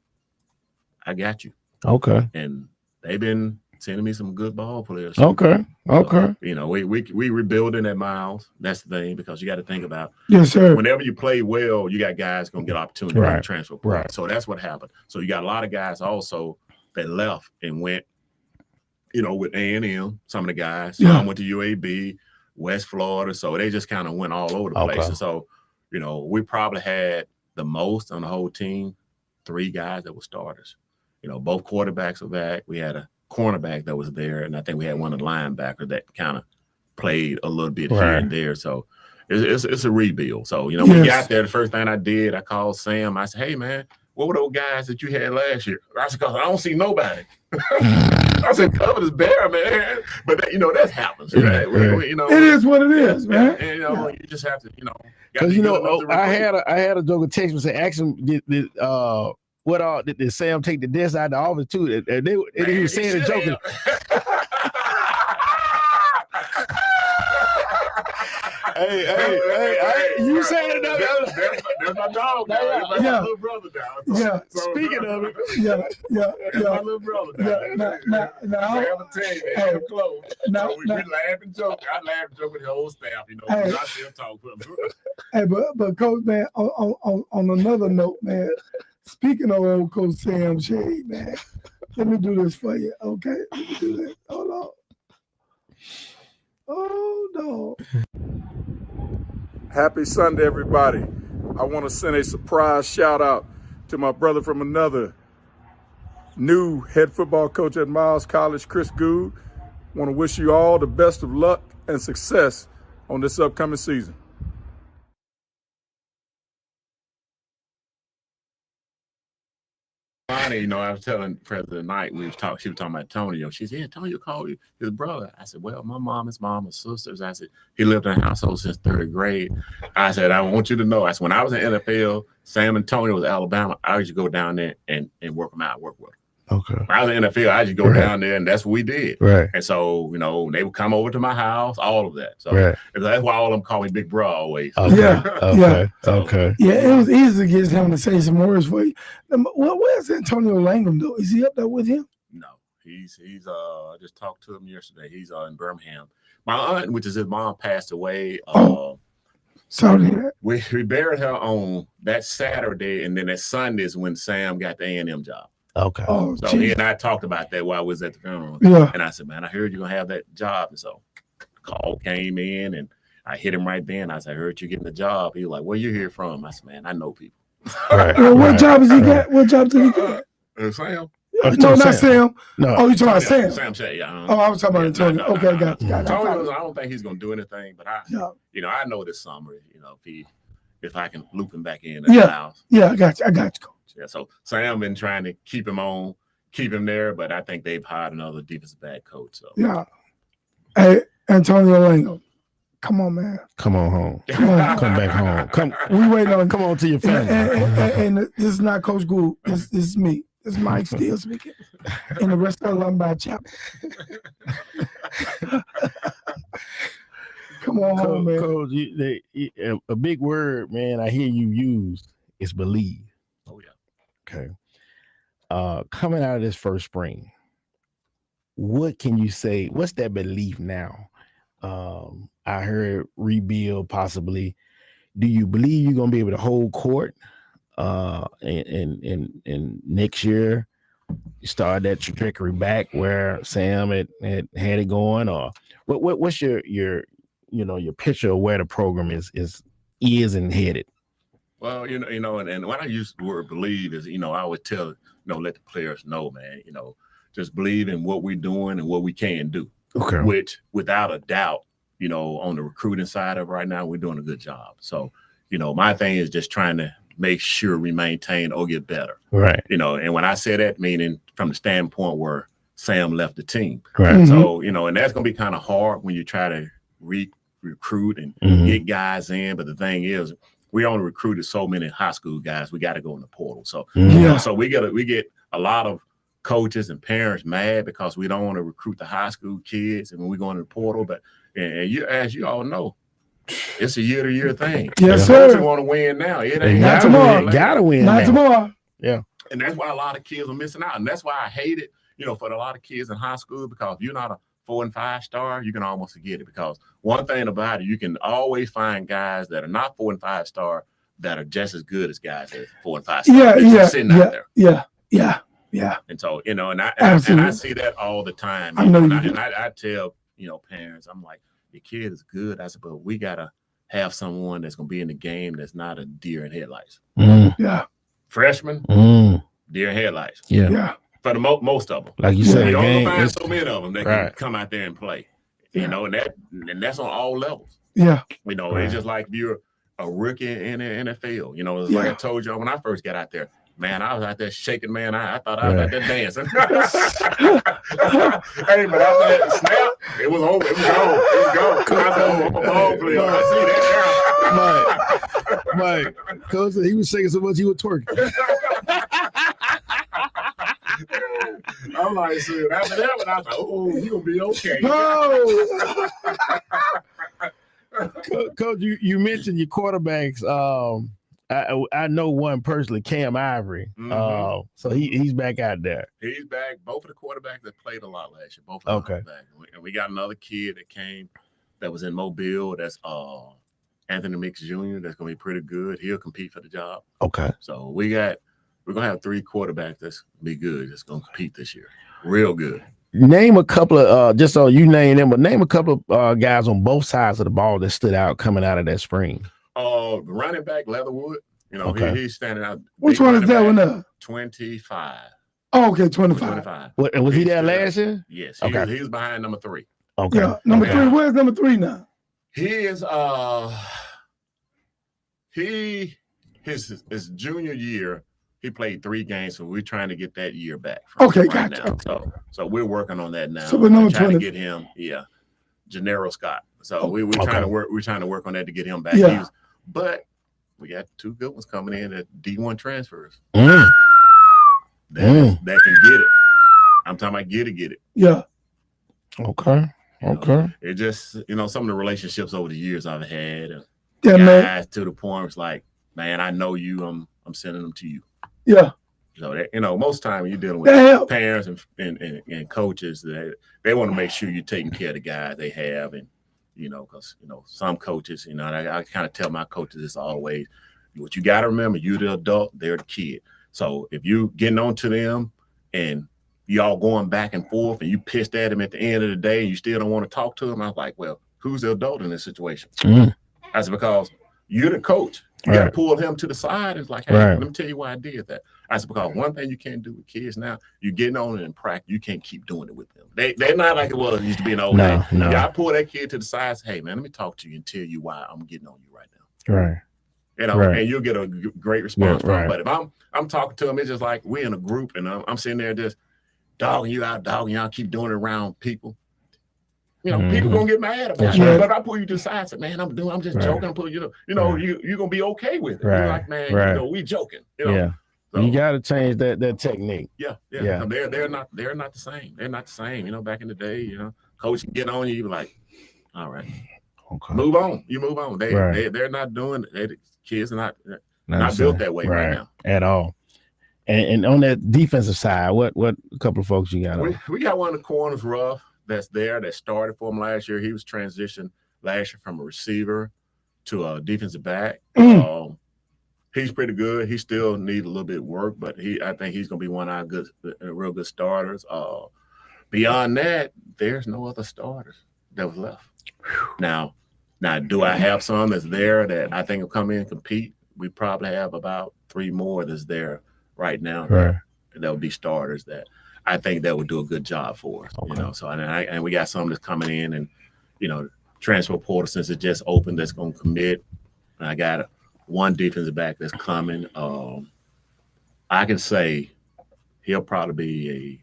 I got you. Okay. And they've been sending me some good ball players. Okay. Okay. So, we rebuilding at Miles. That's the thing because you got to think about Yes, sir. whenever you play well, you got guys going to get opportunity in the transfer portal. Right. So that's what happened. So you got a lot of guys also that left and went, with A&M, some of the guys. Some went to UAB, West Florida. So they just kind of went all over the place. And so, we probably had the most on the whole team, 3 guys that were starters. Both quarterbacks were back. We had a cornerback that was there, and I think we had one of the linebackers that kind of played a little bit here and there. So it's a rebuild. So, we got there. The first thing I did, I called Sam. I said, hey, man, what were those guys that you had last year? I said, because I don't see nobody. I said, cover this bear, man. But, that happens. Right? It is what it is, man. And, you just have to, Because, I had a joke with text and say, ask him, did Sam take the desk out of the office too? And he was saying and joking. Hey, you saying that? There's my dog now. There's my little brother now. Yeah. Speaking of it, That's my little brother now. We laugh and joke. I laugh and joke with the whole staff, I still talk with them. Hey, but Coach, man, on another note, man, speaking of old Coach Sam Shade, man, let me do this for you, okay? Let me do this. Hold on. Oh, no. Happy Sunday, everybody. I want to send a surprise shout out to my brother from another new head football coach at Miles College, Chris Goode. Want to wish you all the best of luck and success on this upcoming season. Funny, I was telling President Knight, she was talking about Tony. She said, yeah, Tony called you his brother. I said, well, my mom, his sisters. I said, he lived in a household since 3rd grade. I said, I want you to know. I said, when I was in NFL, Sam and Tony was Alabama. I used to go down there and work them out, work with them. Okay. When I was in the NFL, I just go down there, and that's what we did. Right. And so, they would come over to my house, all of that. So that's why all of them call me Big Bro always. Okay. Yeah. Okay. Yeah, it was easy to get him to say some words for you. Well, where's Antonio Langham, though? Is he up there with him? No, he's I just talked to him yesterday. He's in Birmingham. My aunt, which is his mom, passed away. Sorry to hear that. We buried her on that Saturday, and then that Sunday is when Sam got the A&M job. Okay. Oh, so he and I talked about that while I was at the funeral. Yeah. And I said, man, I heard you're going to have that job. And so the call came in, and I hit him right then. I said, I heard you getting the job. He was like, where you here from? I said, man, I know people. Right. Well, what job has he got? What job did he get? Sam. No, not Sam. No. Oh, you talking about Sam? Sam Shea, yeah. Oh, I was talking about Antonio. Okay, I got you. Tony, I don't think he's going to do anything, but I know this summer, if I can loop him back in at the house. Yeah, I got you, Coach. Yeah, so Sam been trying to keep him there, but I think they've hired another defensive back coach. So yeah. Hey, Antonio Langham, Come on, man. Come on home. Come on. Come back home. Come. We waiting on. Come on to your family. And this is not Coach Goode. This is me. This is Mike Steele speaking. And the rest of the alumni chapter. Come on home, man. Coach, a big word, man, I hear you use is believe. Oh, yeah. Okay. Coming out of this first spring, what can you say? What's that belief now? I heard rebuild possibly. Do you believe you're gonna be able to hold court in next year? Start that trajectory back where Sam had it going, or what's your picture of where the program is and headed? Well, and when I use the word believe is, I would tell, let the players know, man, just believe in what we're doing and what we can do. Okay. Which, without a doubt, on the recruiting side of right now, we're doing a good job. So, my thing is just trying to make sure we maintain or get better. Right. And when I say that, meaning from the standpoint where Sam left the team. Right. Mhm. So, and that's going to be kind of hard when you try to recruit and get guys in. But the thing is, we only recruited so many high school guys. We got to go in the portal. So, so we get a lot of coaches and parents mad because we don't want to recruit the high school kids and when we go in the portal. But as you all know, it's a year-to-year thing. Yes, Coaches sir. want to win now. It They ain't Not tomorrow. Gotta win. Not now. tomorrow. Yeah. And that's why a lot of kids are missing out. And that's why I hate it, for a lot of kids in high school, because if you're not a 4 and 5 star, you can almost forget it. Because one thing about it, you can always find guys that are not 4 and 5 star that are just as good as guys that are 4 and 5 star. They're just sitting out there. Yeah. And so, and I see that all the time. I know you do. And I tell, parents, I'm like, the kid is good. I said, but we got to have someone that's going to be in the game that's not a deer in headlights. Yeah. Freshman, deer in headlights. Yeah. For the most of them. Like you said, You game, don't find so many of them that right. can come out there and play. And that's on all levels. Yeah. It's just like if you're a rookie in the NFL. It's like I told y'all when I first got out there. Man, I was out there shaking, man. I thought I was out there dancing. Hey, but after that snap, it was over. It was gone. I said, I'm a ball player. I see that now. Mike, Coach, he was shaking so much he was twerking. I'm like, shit. After that one, I was like, oh, you gonna be okay. Coach, you mentioned your quarterbacks. I know one personally, Cam Ivory. So he's back out there. He's back. Both of the quarterbacks that played a lot last year. Both of them Okay. back. And we got another kid that came that was in Mobile. That's Anthony Mix Jr. That's gonna be pretty good. He'll compete for the job. Okay. So we're gonna have 3 quarterbacks that's be good. That's gonna compete this year. Real good. Name a couple of just so you name them, but name a couple of guys on both sides of the ball that stood out coming out of that spring. Running back Leatherwood. Okay. He's standing out. Which one is that one up? 25. Oh, okay, 25. 25. Was he there last year? Yes. Okay. He was behind number 3. Okay. Yeah, number 3. Where's number 3 now? He is his junior year, he played 3 games, so we're trying to get that year back. Okay, right gotcha. now. So we're working on that now. So we're number trying 20. to get him, Gennaro Scott. So we're okay. trying to work on that to get him back. Yeah. But we got 2 good ones coming in at D1 transfers. Mm. That can get it. I'm talking about get it. Yeah. Okay. It just, some of the relationships over the years I've had, Yeah, guys man. to the point it's like, man, I know you. I'm sending them to you. Yeah. So that, most time you're dealing That with help. parents and coaches that they want to make sure you're taking care of the guys they have, and because some coaches, and I kind of tell my coaches this always. What you got to remember, you're the adult, they're the kid. So if you getting on to them and y'all going back and forth and you pissed at them at the end of the day and you still don't want to talk to them, I was like, well, who's the adult in this situation? That's because you're the coach. You got to pull him to the side. It's like, hey, let me tell you why I did that. That's because one thing you can't do with kids now, you're getting on it in practice. You can't keep doing it with them. They're not like it was used to be an old day. No. You got to pull that kid to the side and say, hey, man, let me talk to you and tell you why I'm getting on you right now. Right. And you'll get a great response from right. him. But if I'm talking to him, it's just like we're in a group and I'm sitting there just dogging you out, keep doing it around people. You know, people gonna get mad about Yeah. it. But I pull you to the side and say, man, I'm just joking. I'm pulling you're gonna be okay with it. You're like, man, we joking. You know? Yeah. So, you gotta change that technique. Yeah. They're not the same. They're not the same. You know, back in the day, you know, coach can get on you, you be like, all right. Okay. Move on. You move on. They're not doing it. The kids are not built that way right now. At all. And on that defensive side, what a couple of folks you got on? We got one of the corners, Ruff, that started for him last year. He was transitioned last year from a receiver to a defensive back. He's pretty good. He still needs a little bit of work, but I think he's gonna be one of our real good starters. Beyond that, there's no other starters that was left. Now, do I have some that's there that I think will come in and compete? We probably have about 3 more that's there right now. Right. That would be starters that I think that would do a good job for us. Okay. You know, so and we got some that's coming in, and you know, transfer portal since it just opened that's gonna commit. And I got one defensive back that's coming. I can say he'll probably be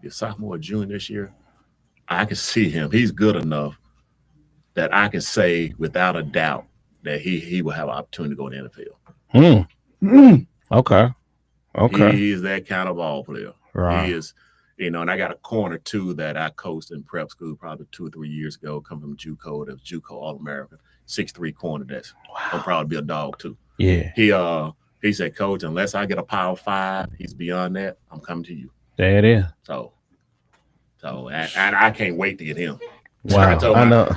a sophomore or junior this year. I can see him. He's good enough that I can say without a doubt that he will have an opportunity to go to the NFL. Okay. He is that kind of ball player. Right. He is, you know, and I got a corner too that I coached in prep school probably 2 or 3 years ago, come from JUCO. That was JUCO All-American, 6'3" corner. That's will probably be a dog too. Yeah. He said, Coach, unless I get a Power 5, he's beyond that. I'm coming to you. There it is. So and I can't wait to get him. Wow.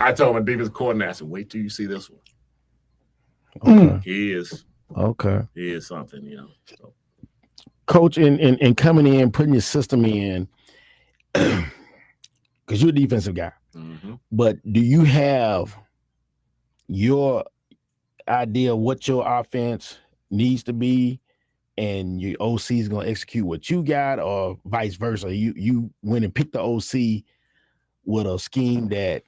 I told my defense coordinator, I said, wait till you see this one. Okay. He is. Okay. He is something, you know. So. Coach, in coming in, putting your system in, because you're a defensive guy, but do you have your idea of what your offense needs to be, and your OC is going to execute what you got, or vice versa? You went and picked the OC with a scheme that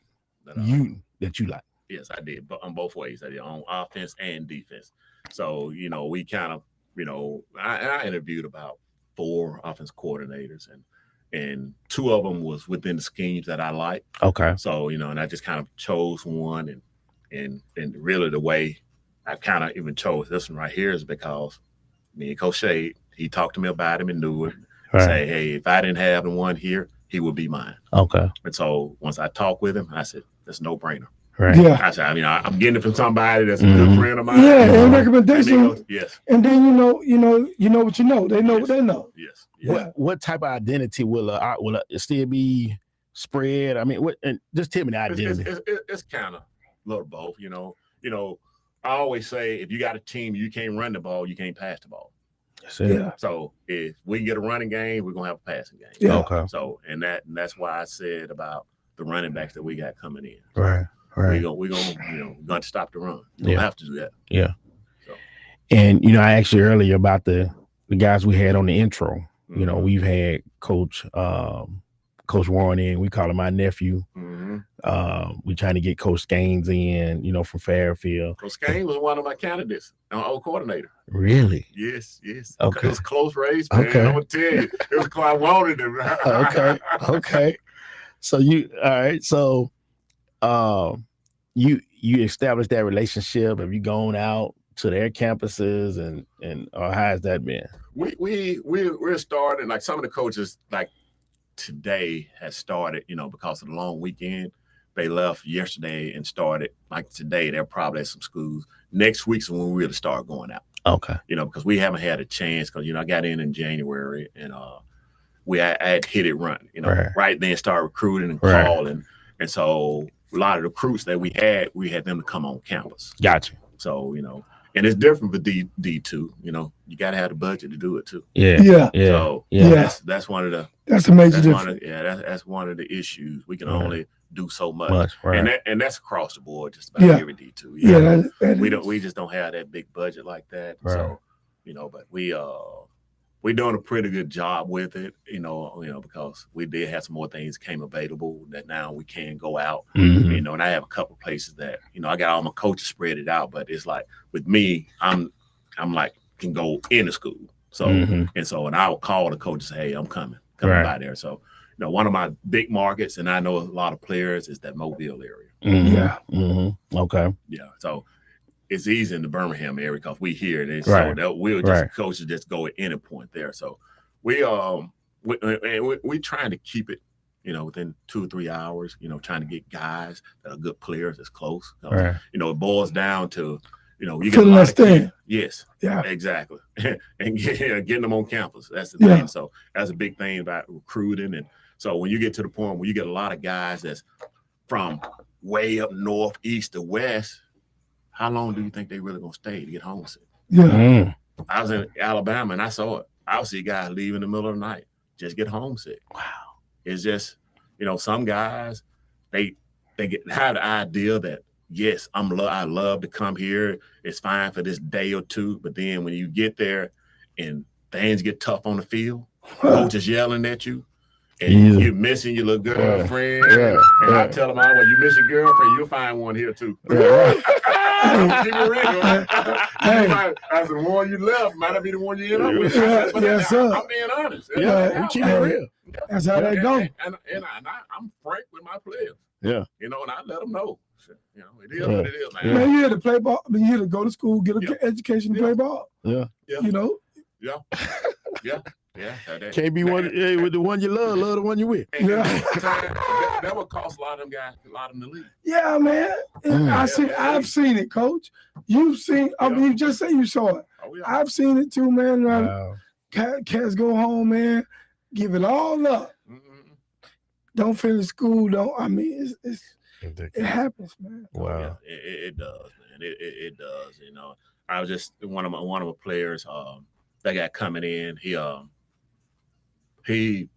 you like. Yes, I did, but on both ways. I did on offense and defense. So, you know, we kind of, you know, I interviewed about 4 offense coordinators, and 2 of them was within the schemes that I like. Okay. So, you know, and I just kind of chose one, and really the way I kind of even chose this one right here is because me and Coach Shade, he talked to me about him and knew it. Right. Say, hey, if I didn't have the one here, he would be mine. Okay. And so once I talked with him, I said, that's no brainer. Right. Yeah. I said, I mean, I'm getting it from somebody that's a good friend of mine. Yeah, and recommendation. Yes. And then you know what you know. They know what they know. Yes. What type of identity will it still be spread? I mean, and just tell me the identity. It's kind of a little both. You know, I always say if you got a team, you can't run the ball, you can't pass the ball. Yeah. So if we can get a running game, we're gonna have a passing game. Yeah. Okay. So and that's why I said about the running backs that we got coming in. Right. We're gonna going to stop the run. We don't have to do that. Yeah. So. And you know, I asked you earlier about the guys we had on the intro. You know, we've had Coach Warren in. We call him my nephew. We're trying to get Coach Gaines in, you know, from Fairfield. Coach Gaines was one of my candidates, an old coordinator. Really? Yes. Okay. It was a close race, man. I'm gonna tell you, it was I wanted him. Okay. So you established that relationship. Have you gone out to their campuses and or how has that been? We're starting, like some of the coaches like today has started, you know, because of the long weekend. They left yesterday and started like today. They're probably at some schools. Next week's when we really start going out. Okay. You know, because we haven't had a chance because, you know, I got in January and I had hit it run, you know, right then start recruiting and calling. And so a lot of the recruits that we had them to come on campus. Gotcha. So, you know, and it's different for D2, you know, you got to have the budget to do it too. Yeah. So that's one of the, that's a major difference. That's one of the issues. We can only do so much. And that's across the board, just about every D2. We just don't have that big budget like that. So, you know, but we're doing a pretty good job with it, you know, because we did have some more things came available that now we can go out, you know, and I have a couple of places that, you know, I got all my coaches spread it out, but it's like with me, I'm like, can go into school. So, and I would call the coaches, hey, I'm coming by there. So, know, one of my big markets, and I know a lot of players, is that Mobile area. Yeah. Okay. Yeah. So it's easy in the Birmingham area because we here, and so Right. that we'll just coaches just go at any point there. So we trying to keep it, you know, within 2 or 3 hours. You know, trying to get guys that are good players as close. You know, it boils down to, you know, you get a lot of kids. Yes. Yeah. Exactly. And getting them on campus. That's the thing. So that's a big thing about recruiting. And so when you get to the point where you get a lot of guys that's from way up north, east, or west, how long do you think they really gonna stay to get homesick? Yeah. I was in Alabama and I saw it. I would see guys leave in the middle of the night, just get homesick. Wow. It's just, you know, some guys, they have the idea that, yes, I love to come here. It's fine for this day or two, but then when you get there and things get tough on the field, coaches yelling at you, and you're missing your little girlfriend. And I tell them, well, you miss your girlfriend, you'll find one here too. Keep it real. That's the one you left might not be the one you end up with. Yes, sir. I'm being honest. Keep it real. That's how that go. And I'm frank with my players. Yeah. You know, and I let them know. You know, it is what it is, man. Man, you had to play ball. I mean, you had to go to school, get an education to play ball. Yeah. You know? Yeah. Can't be one with the one you love the one you with. That would cost a lot of them guys, a lot of them to leave. Yeah, man. I've seen it, Coach. You've seen. I mean, you just say you saw it. Oh, yeah. I've seen it too, man. Cats go home, man. Give it all up. Don't finish school. It happens, man. Wow. Yeah, it does, man. It does. You know, I was just one of my players. That guy coming in. He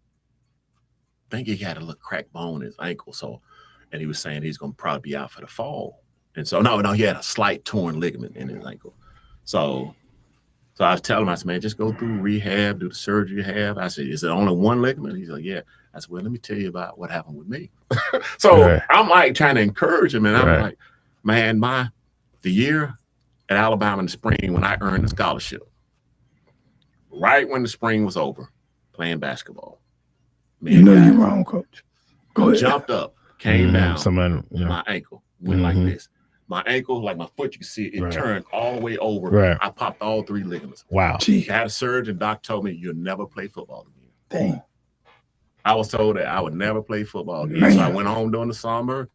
think he had a little cracked bone in his ankle. So, and he was saying he's going to probably be out for the fall. And so, no, he had a slight torn ligament in his ankle. So I was telling him, I said, man, just go through rehab, do the surgery you have. I said, is it only one ligament? He's like, yeah. I said, well, let me tell you about what happened with me. So I'm like trying to encourage him. And I'm like, man, the year at Alabama in the spring when I earned the scholarship, right when the spring was over, playing basketball. You know you're wrong, Coach. Go ahead. Jumped up, came down. Yeah. My ankle went like this. My ankle, like my foot, you can see it turned all the way over. I popped all 3 ligaments. Wow. Gee. Had a surgeon. Doc told me you'll never play football again. Dang. I was told that I would never play football again. Man. So I went home during the summer,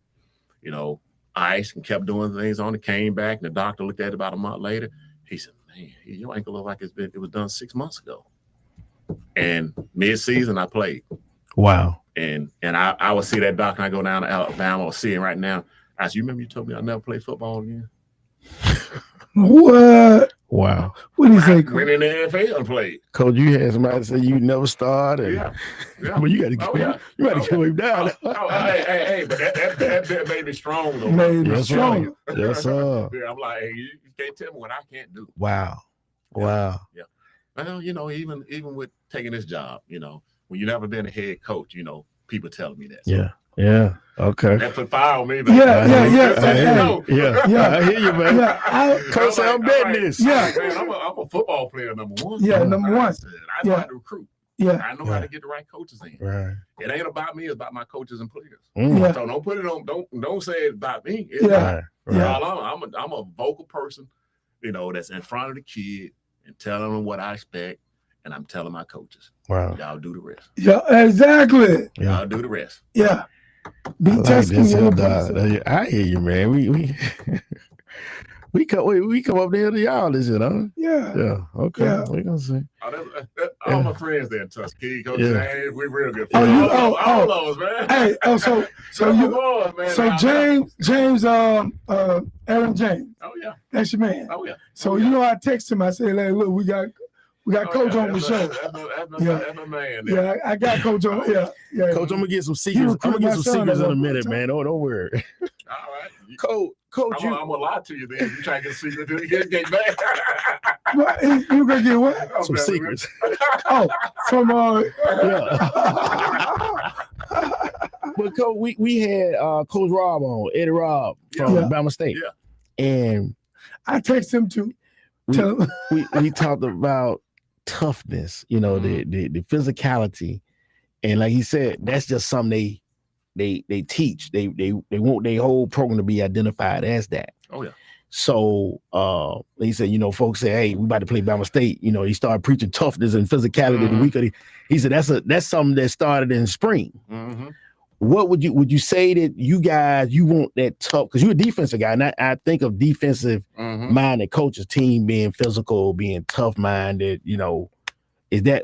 you know, iced and kept doing things on it. Came back, and the doctor looked at it about a month later. He said, man, your ankle look like it was done 6 months ago. And mid-season, I played. Wow. And I would see that doctor, and I go down to Alabama or see him right now. I said, you remember you told me I'll never play football again? What? Wow. What do you say, Coach? Went in the NFL and played. Coach, you had somebody say you never started. Yeah. Well, you got to get him down. Hey, but that made me strong, though. Made me strong. Yes, sir. Yeah, I'm like, hey, you can't tell me what I can't do. Wow. Wow. Yeah. Well, you know, even with taking this job, you know, when you've never been a head coach, you know, people telling me that. So. Yeah. Okay. That put fire on me, man. Yeah. I hear you, man. Yeah. Coach, I'm betting this. Yeah. Man, I'm a football player, number one. Yeah, number one. I know how to recruit. Yeah. I know how to get the right coaches in. Right. It ain't about me, it's about my coaches and players. Yeah. So don't put it on, don't say it's about me. It's Yeah. I'm a vocal person, you know, that's in front of the kid and telling them what I expect, and I'm telling my coaches. Wow. Y'all do the rest. Yeah, exactly. Y'all do the rest. Yeah. Be testing I hear you, man. We come up there to y'all this, you know. Yeah. Okay. Yeah. We're gonna see. All my friends there in Tuskegee, Coach. Yeah. We real good. Oh, all of us, man. Hey, so James, Aaron James. Oh yeah. That's your man. Oh yeah. So you know, I text him. I said, "Hey, look, we got Coach on the show." That's my man. Yeah, I got Coach on. Yeah. Coach, I'm gonna get some secrets. I'm gonna get some secrets in a minute, man. Don't worry. All right. Coach, I'm gonna lie to you then. You try to get a secret to get back. What? You gonna get what? Some secrets. Oh, from But Coach, we had Coach Rob on, Eddie Rob from Alabama State. Yeah. And I text him too. We talked about toughness, you know, the physicality And like he said, that's just something they teach. They want their whole program to be identified as that. Oh yeah. So he said, you know, folks say, hey, we about to play Bama State. You know, he started preaching toughness and physicality the week of he said that's something that started in spring. Mm-hmm. What would you say that you guys want that tough, because you're a defensive guy, and I think of defensive minded coaches, team being physical, being tough minded, you know,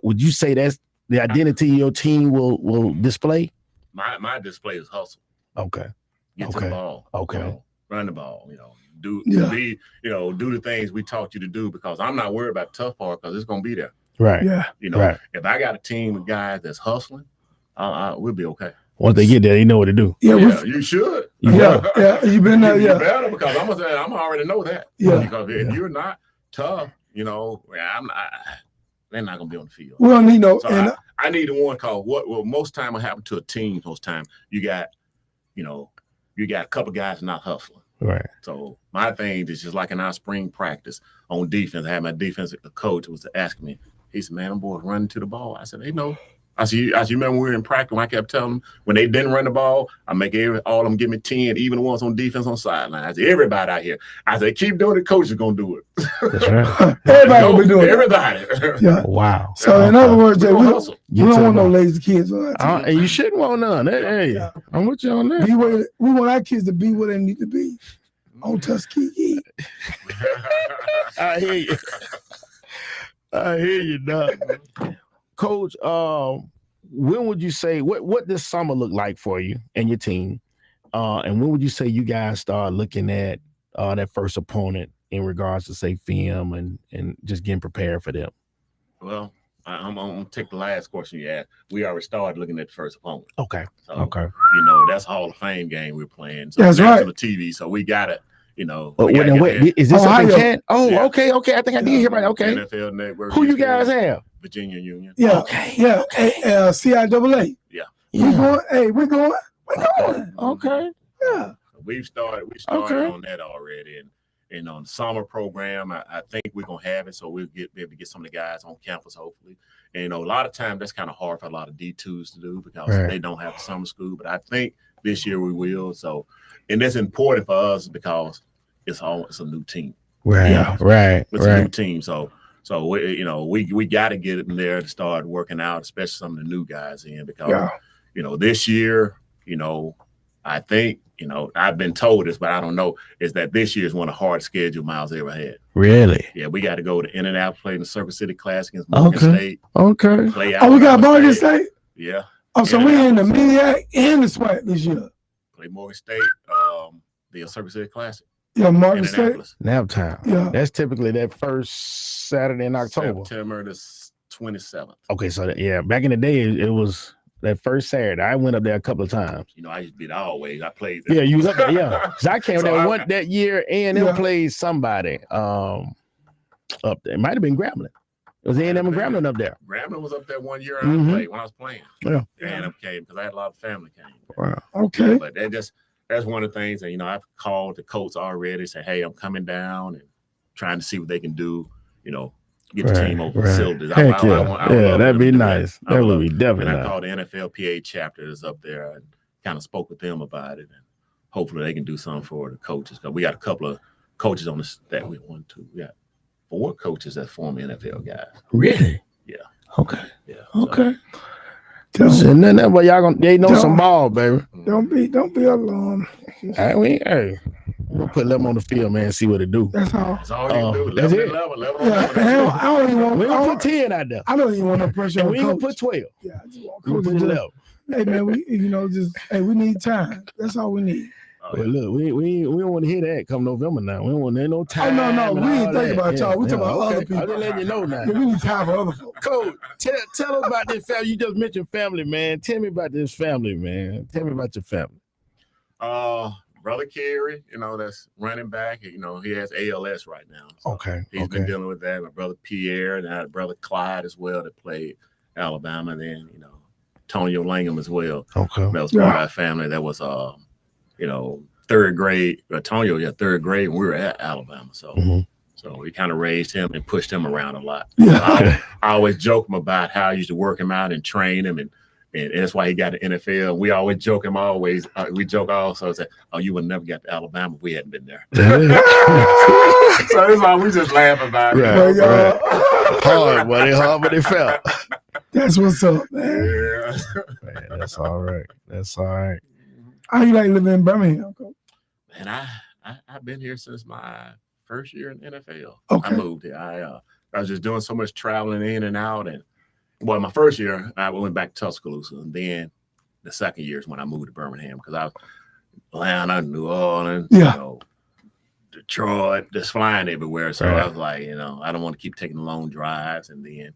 would you say that's the identity your team will display? My display is hustle. Okay. Get to the ball. Okay. You know, run the ball, you know, do the things we taught you to do, because I'm not worried about the tough part, because it's gonna be there. Right. Yeah. You know, if I got a team of guys that's hustling, we'll be okay. Once they get there, they know what to do. Yeah, you should. Yeah, you've been there. You better, because I'm already know that. Yeah. Because if you're not tough, you know, they're not gonna be on the field. Well, you know, so and I need the one call. What most time will happen to a team? Most time you got a couple guys not hustling. Right. So my thing is just like in our spring practice on defense. I had my defensive coach was asking me. He said, "Man, them boys running to the ball." I said, "They know." I said, you remember we were in practice when I kept telling them when they didn't run the ball, I make all of them give me 10, even the ones on defense on sideline. I said, everybody out here. I said, keep doing it, coach is gonna do it. That's right. Everybody gonna be doing it. Everybody. Yeah. Wow. So in other words, Jay, we don't want no lazy kids on our team. And you shouldn't want none. Hey, I'm with you on that. We want our kids to be where they need to be. On Tuskegee. I hear you. I hear you, Doug. Coach, when would you say what this summer look like for you and your team? And when would you say you guys start looking at that first opponent in regards to say film and just getting prepared for them? Well, I'm gonna take the last question you asked. We already started looking at the first opponent. Okay. So, okay. You know, that's Hall of Fame game we're playing. So that's right. On the TV, so we gotta. You know, wait, is this up in Kent? Oh, yeah. Okay. I think I did hear about it. Okay. NFL Network. Who you guys have? Virginia Union. Yeah. Okay. Yeah. CIAA. Yeah. We're going. Hey, we're going. Okay. Yeah. We started on that already, and on the summer program, I think we're gonna have it, so we'll be able to get some of the guys on campus hopefully. And you know, a lot of times that's kind of hard for a lot of D2s to do because they don't have summer school. But I think this year we will. So, and that's important for us because it's a new team. Right. Yeah. Right. It's a new team. So we got to get them there to start working out, especially some of the new guys in because this year, I think, I've been told this, but I don't know, is that this year is one of the hardest schedule Miles ever had. Really? Yeah, we got to go to Indianapolis, play in the Circuit City Classic against Morgan State. Okay. We got Morgan State? Yeah. Oh, so we in the MEAC and the SWAC this year. Play Morgan State, the Circuit City Classic. Yeah, Morgan State. Nap time. Yeah. That's typically that first Saturday in October. September the 27th. Okay, so back in the day, it was that first Saturday. I went up there a couple of times. I used to be there always. I played there. Yeah, you was up there, yeah. Because I came there that year, A&M played somebody up there. It might have been Grambling. It was A&M and Grambling up there. Grambling was up there one year when I was playing. Yeah. A&M came because I had a lot of family came. Wow. Okay. But that's one of the things that, I've called the coach already, say, hey, I'm coming down and trying to see what they can do, get the team over facilities. Heck that'd be nice. That would be definitely nice. And I called the NFLPA chapter that's up there and kind of spoke with them about it. And hopefully they can do something for the coaches. Because we got a couple of coaches on this that we want to. We got 4 coaches that's former NFL guys. Really? Yeah. Okay. Yeah. Okay. Nothing but they know some ball, baby. Don't be alarmed. We'll put them on the field, man, and see what it do. That's all. That's all you do. That's it. I don't even want. We're gonna put 10 out there. I don't even want no pressure on we coach. Gonna put 12. Yeah, I just want We coach put to 11. hey man, we need time. That's all we need. Well, look, we don't want to hear that come November now. We don't want no time. Oh no, we ain't thinking about y'all. We talking about other people. I'm just letting you know now. We need time for other folks. Coach, tell us about this family. You just mentioned family, man. Tell me about this family, man. Tell me about your family. Brother Kerry, that's running back. He has ALS right now. So okay. He's been dealing with that. My brother Pierre and I had brother Clyde as well that played Alabama. And then, Tonio Langham as well. Okay. That was part of our family. That was, third grade. Tonio, third grade when we were at Alabama. So so we kind of raised him and pushed him around a lot. Yeah. I always joke him about how I used to work him out and train him and And that's why he got the NFL. We always joke him we joke also say, oh, you would never get to Alabama if we hadn't been there. So that's why we just laugh about it. Right. Hard, but they felt. That's what's up, man. Yeah. Man, that's all right. That's all right. How you like living in Birmingham, Coach? And I've been here since my first year in the NFL. Okay. I moved here. I was just doing so much traveling in and out. And well, my first year, I went back to Tuscaloosa. And then the second year is when I moved to Birmingham because I was Atlanta, New Orleans, Detroit, just flying everywhere. So I was like, I don't want to keep taking long drives. And then,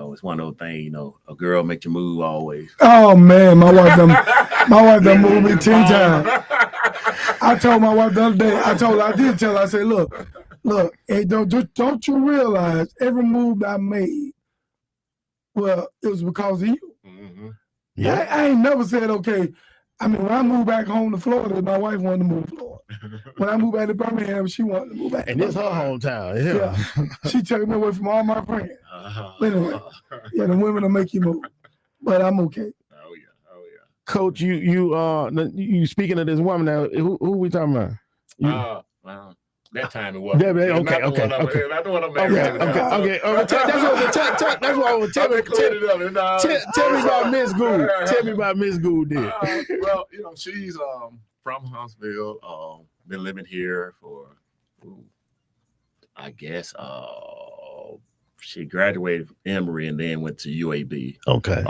it's one of those things, a girl make you move always. Oh man, my wife done moved me 10 times. I told my wife the other day, I did tell her, I said, look, hey, don't you realize every move I made, well, it was because of you. Mm-hmm. Yeah. I ain't never said, okay. I mean, when I moved back home to Florida, my wife wanted to move to Florida. When I moved back to Birmingham, she wanted to move back. And this her hometown. Yeah. She took me away from all my friends. But anyway, the women will make you move. But I'm okay. Oh yeah. Coach, you speaking of this woman now, who we talking about? Well, that time it was. Okay. Not the one I'm making. Okay. That's what I was telling you. Tell me about Miss Goode. Tell me about Miss Goode. Well, she's from Huntsville. Been living here for, I guess, she graduated from Emory and then went to UAB. Okay.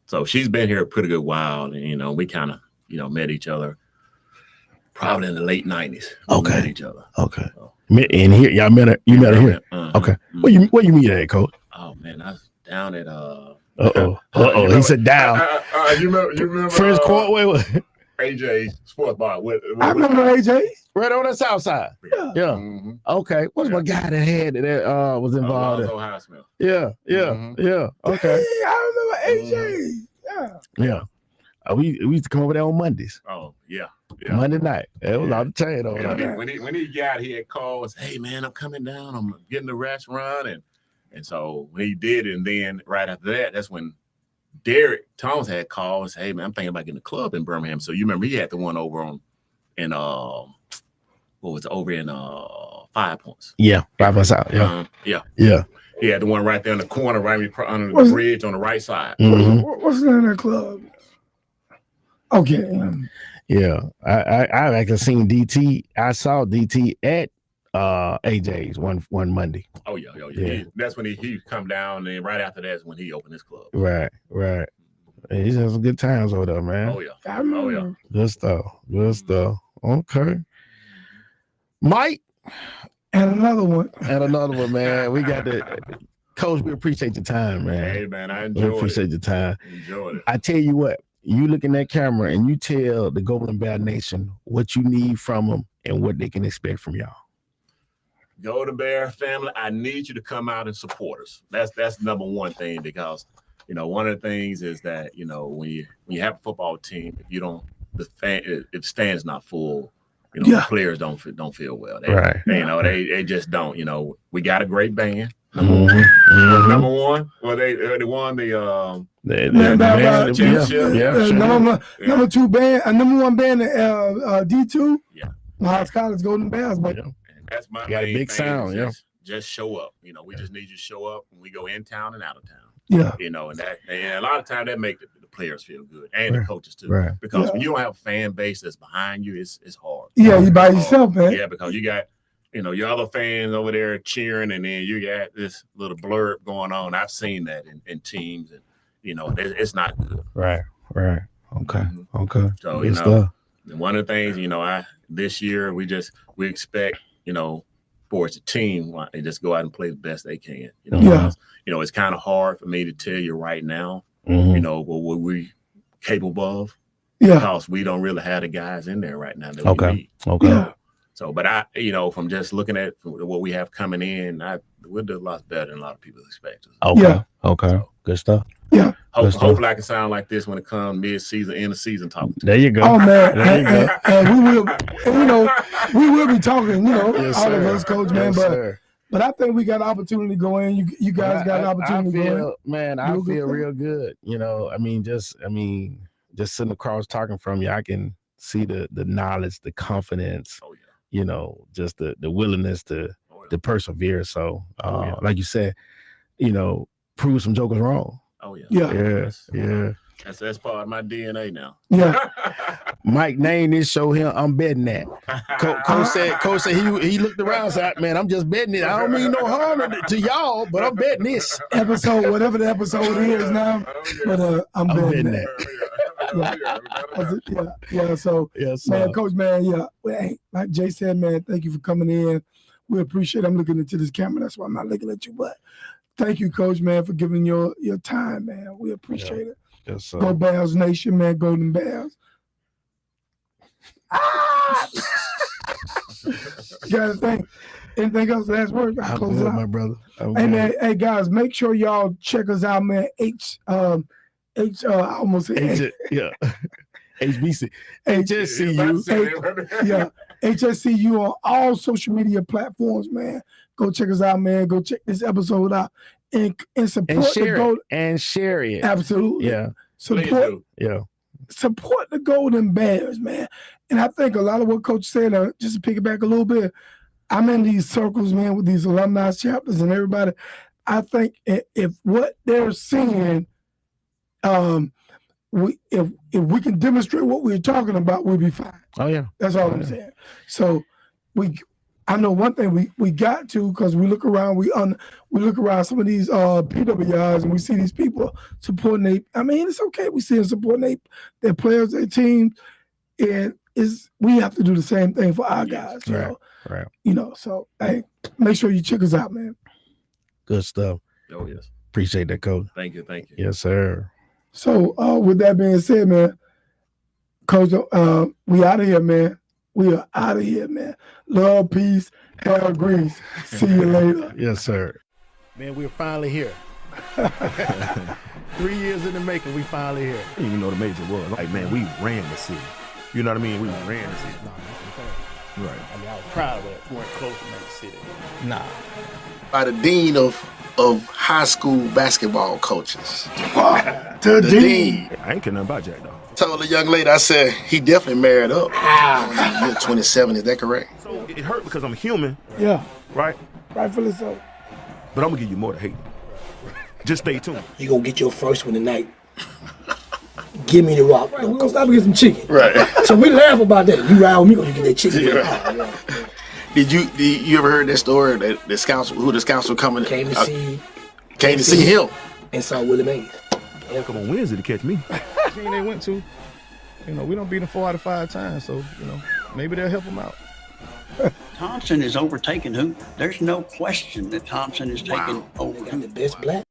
So she's been here a pretty good while, and we kind of, met each other probably in the late 90s. Okay. Met each other. Okay. And here, y'all met her. You met her here. Okay. Where you meet at, Coach? Oh man, I was down at He said down. You remember Friends Court? Wait. AJ's Sports Bar. I remember AJ. Right on the south side. Yeah. Mm-hmm. Okay. What's my guy that had that was involved? Ohio Smith. Yeah. Okay. Hey, I remember AJ. Yeah. We used to come over there on Mondays. Oh yeah. Monday night. It was all the time over there. When he got, he had called us, hey man, I'm coming down. I'm getting the restaurant, and so when he did, and then right after that, that's when Derek Thomas had called us, hey man, I'm thinking about getting a club in Birmingham. So you remember he had the one over over in 5 Points. Yeah, 5 Points out. Yeah. He had the one right there in the corner, right under the bridge on the right side. Mm-hmm. What's the name of that club? Okay. Yeah, I actually seen DT. I saw DT at AJ's one Monday. Oh yeah. That's when he come down, and right after that is when he opened his club. Right. He's had some good times over there, man. Oh yeah. Good stuff. Okay. Mike. And another one, man. We got the Coach. We appreciate your time, man. Hey man, I enjoyed it. Appreciate your time. Enjoyed it. I tell you what. You look in that camera and you tell the Golden Bear Nation what you need from them and what they can expect from y'all. Golden Bear family, I need you to come out and support us. That's number one thing, because one of the things is that when you have a football team, if the stand's not full, the players don't feel well. They just don't. We got a great band. Number one. Well, they won the championship. Number two band, number one band at D2. Yeah. High College Golden Bears, but that's my got a big sound. Just show up. We just need you to show up when we go in town and out of town. Yeah. And a lot of times that make the players feel good and the coaches too. Right. Because when you don't have a fan base that's behind you, it's hard. Yeah, you by yourself, man. Yeah, because you got your other fans over there cheering, and then you got this little blurb going on. I've seen that in teams, and it's not good. Right. Okay. So one of the things this year we expect for as a team they just go out and play the best they can. It's kind of hard for me to tell you right now. What we're capable of. Yeah. Because we don't really have the guys in there right now that we need. Okay. Yeah. So, but from just looking at what we have coming in, we'll do a lot better than a lot of people expect us. Okay. Yeah. Okay. So, good stuff. Yeah. Hopefully I can sound like this when it comes mid-season, end of season talking. There you go. Oh man, There you go. and we will be talking. Yes, all sir. of us, Coach, man. Yes, But sir. But I think we got an opportunity to go in. You guys got an opportunity to go in. Man, I feel real good. You know, just sitting across talking from you, I can see the knowledge, the confidence, you know, just the willingness to persevere. So like you said, you know, prove some jokers wrong. Oh yeah. Yeah. That's part of my DNA now. Yeah. Mike named this show here. I'm betting that. Coach said he looked around and said, man, I'm just betting it. I don't mean no harm to y'all, but I'm betting this episode, whatever the episode is now. But I'm betting that. So man, Coach, man, like Jay said, man, thank you for coming in. We appreciate it. I'm looking into this camera, that's why I'm not looking at you. But thank you, Coach, man, for giving your time, man. We appreciate it. Yes, sir. Go Bears Nation, man. Golden Bears. Anything else? Last word? I'll close it out, my brother. Hey, man. Hey, guys, make sure y'all check us out, man. I almost said HBC. HSCU. HSCU on all social media platforms, man. Go check us out, man. Go check this episode out and support the Golden. And share it. Absolutely. Yeah. Support the Golden Bears, man. And I think a lot of what Coach said, just to pick it back a little bit, I'm in these circles, man, with these alumni chapters and everybody. I think if what they're seeing, if we can demonstrate what we're talking about, we'll be fine. Oh yeah, that's all I'm saying. So I know one thing we got to, because we look around, we look around some of these PWIs and we see these people supporting it's okay. We see them supporting their players, their teams, and we have to do the same thing for our guys. You know? Right. You know, so hey, make sure you check us out, man. Good stuff. Oh yes. Appreciate that, Coach. Thank you. Yes, sir. So with that being said, man, Coach, we out of here, man. We are out of here, man. Love, peace, hair grease. See you later. Yes, sir. Man, we're finally here. 3 years in the making, we finally here. I didn't even know the major was. Like, man, we ran the city. You know what I mean? We ran the city. Right. I mean, I was proud of it. We weren't close to make the city. Nah. By the dean of high school basketball coaches. The dean. I ain't care nothing about Jack, though. Told the young lady, I said, he definitely married up. You're 27, is that correct? So it hurt because I'm human. Yeah. Right? Rightfully so. But I'm going to give you more to hate. Just stay tuned. You going to get your first one tonight. Give me the rock. Right, we're going to stop and get some chicken. Right. So we laugh about that. You ride with me, going to get that chicken. Yeah. Did you ever heard that story that the scouts were coming? Came to see him. And saw Willie Mays. Yeah, come on Wednesday to catch me. Team they went to, we don't beat them 4 out of 5 times, so maybe they'll help them out. Thompson is overtaking Hoop. There's no question that Thompson is taking over the best black.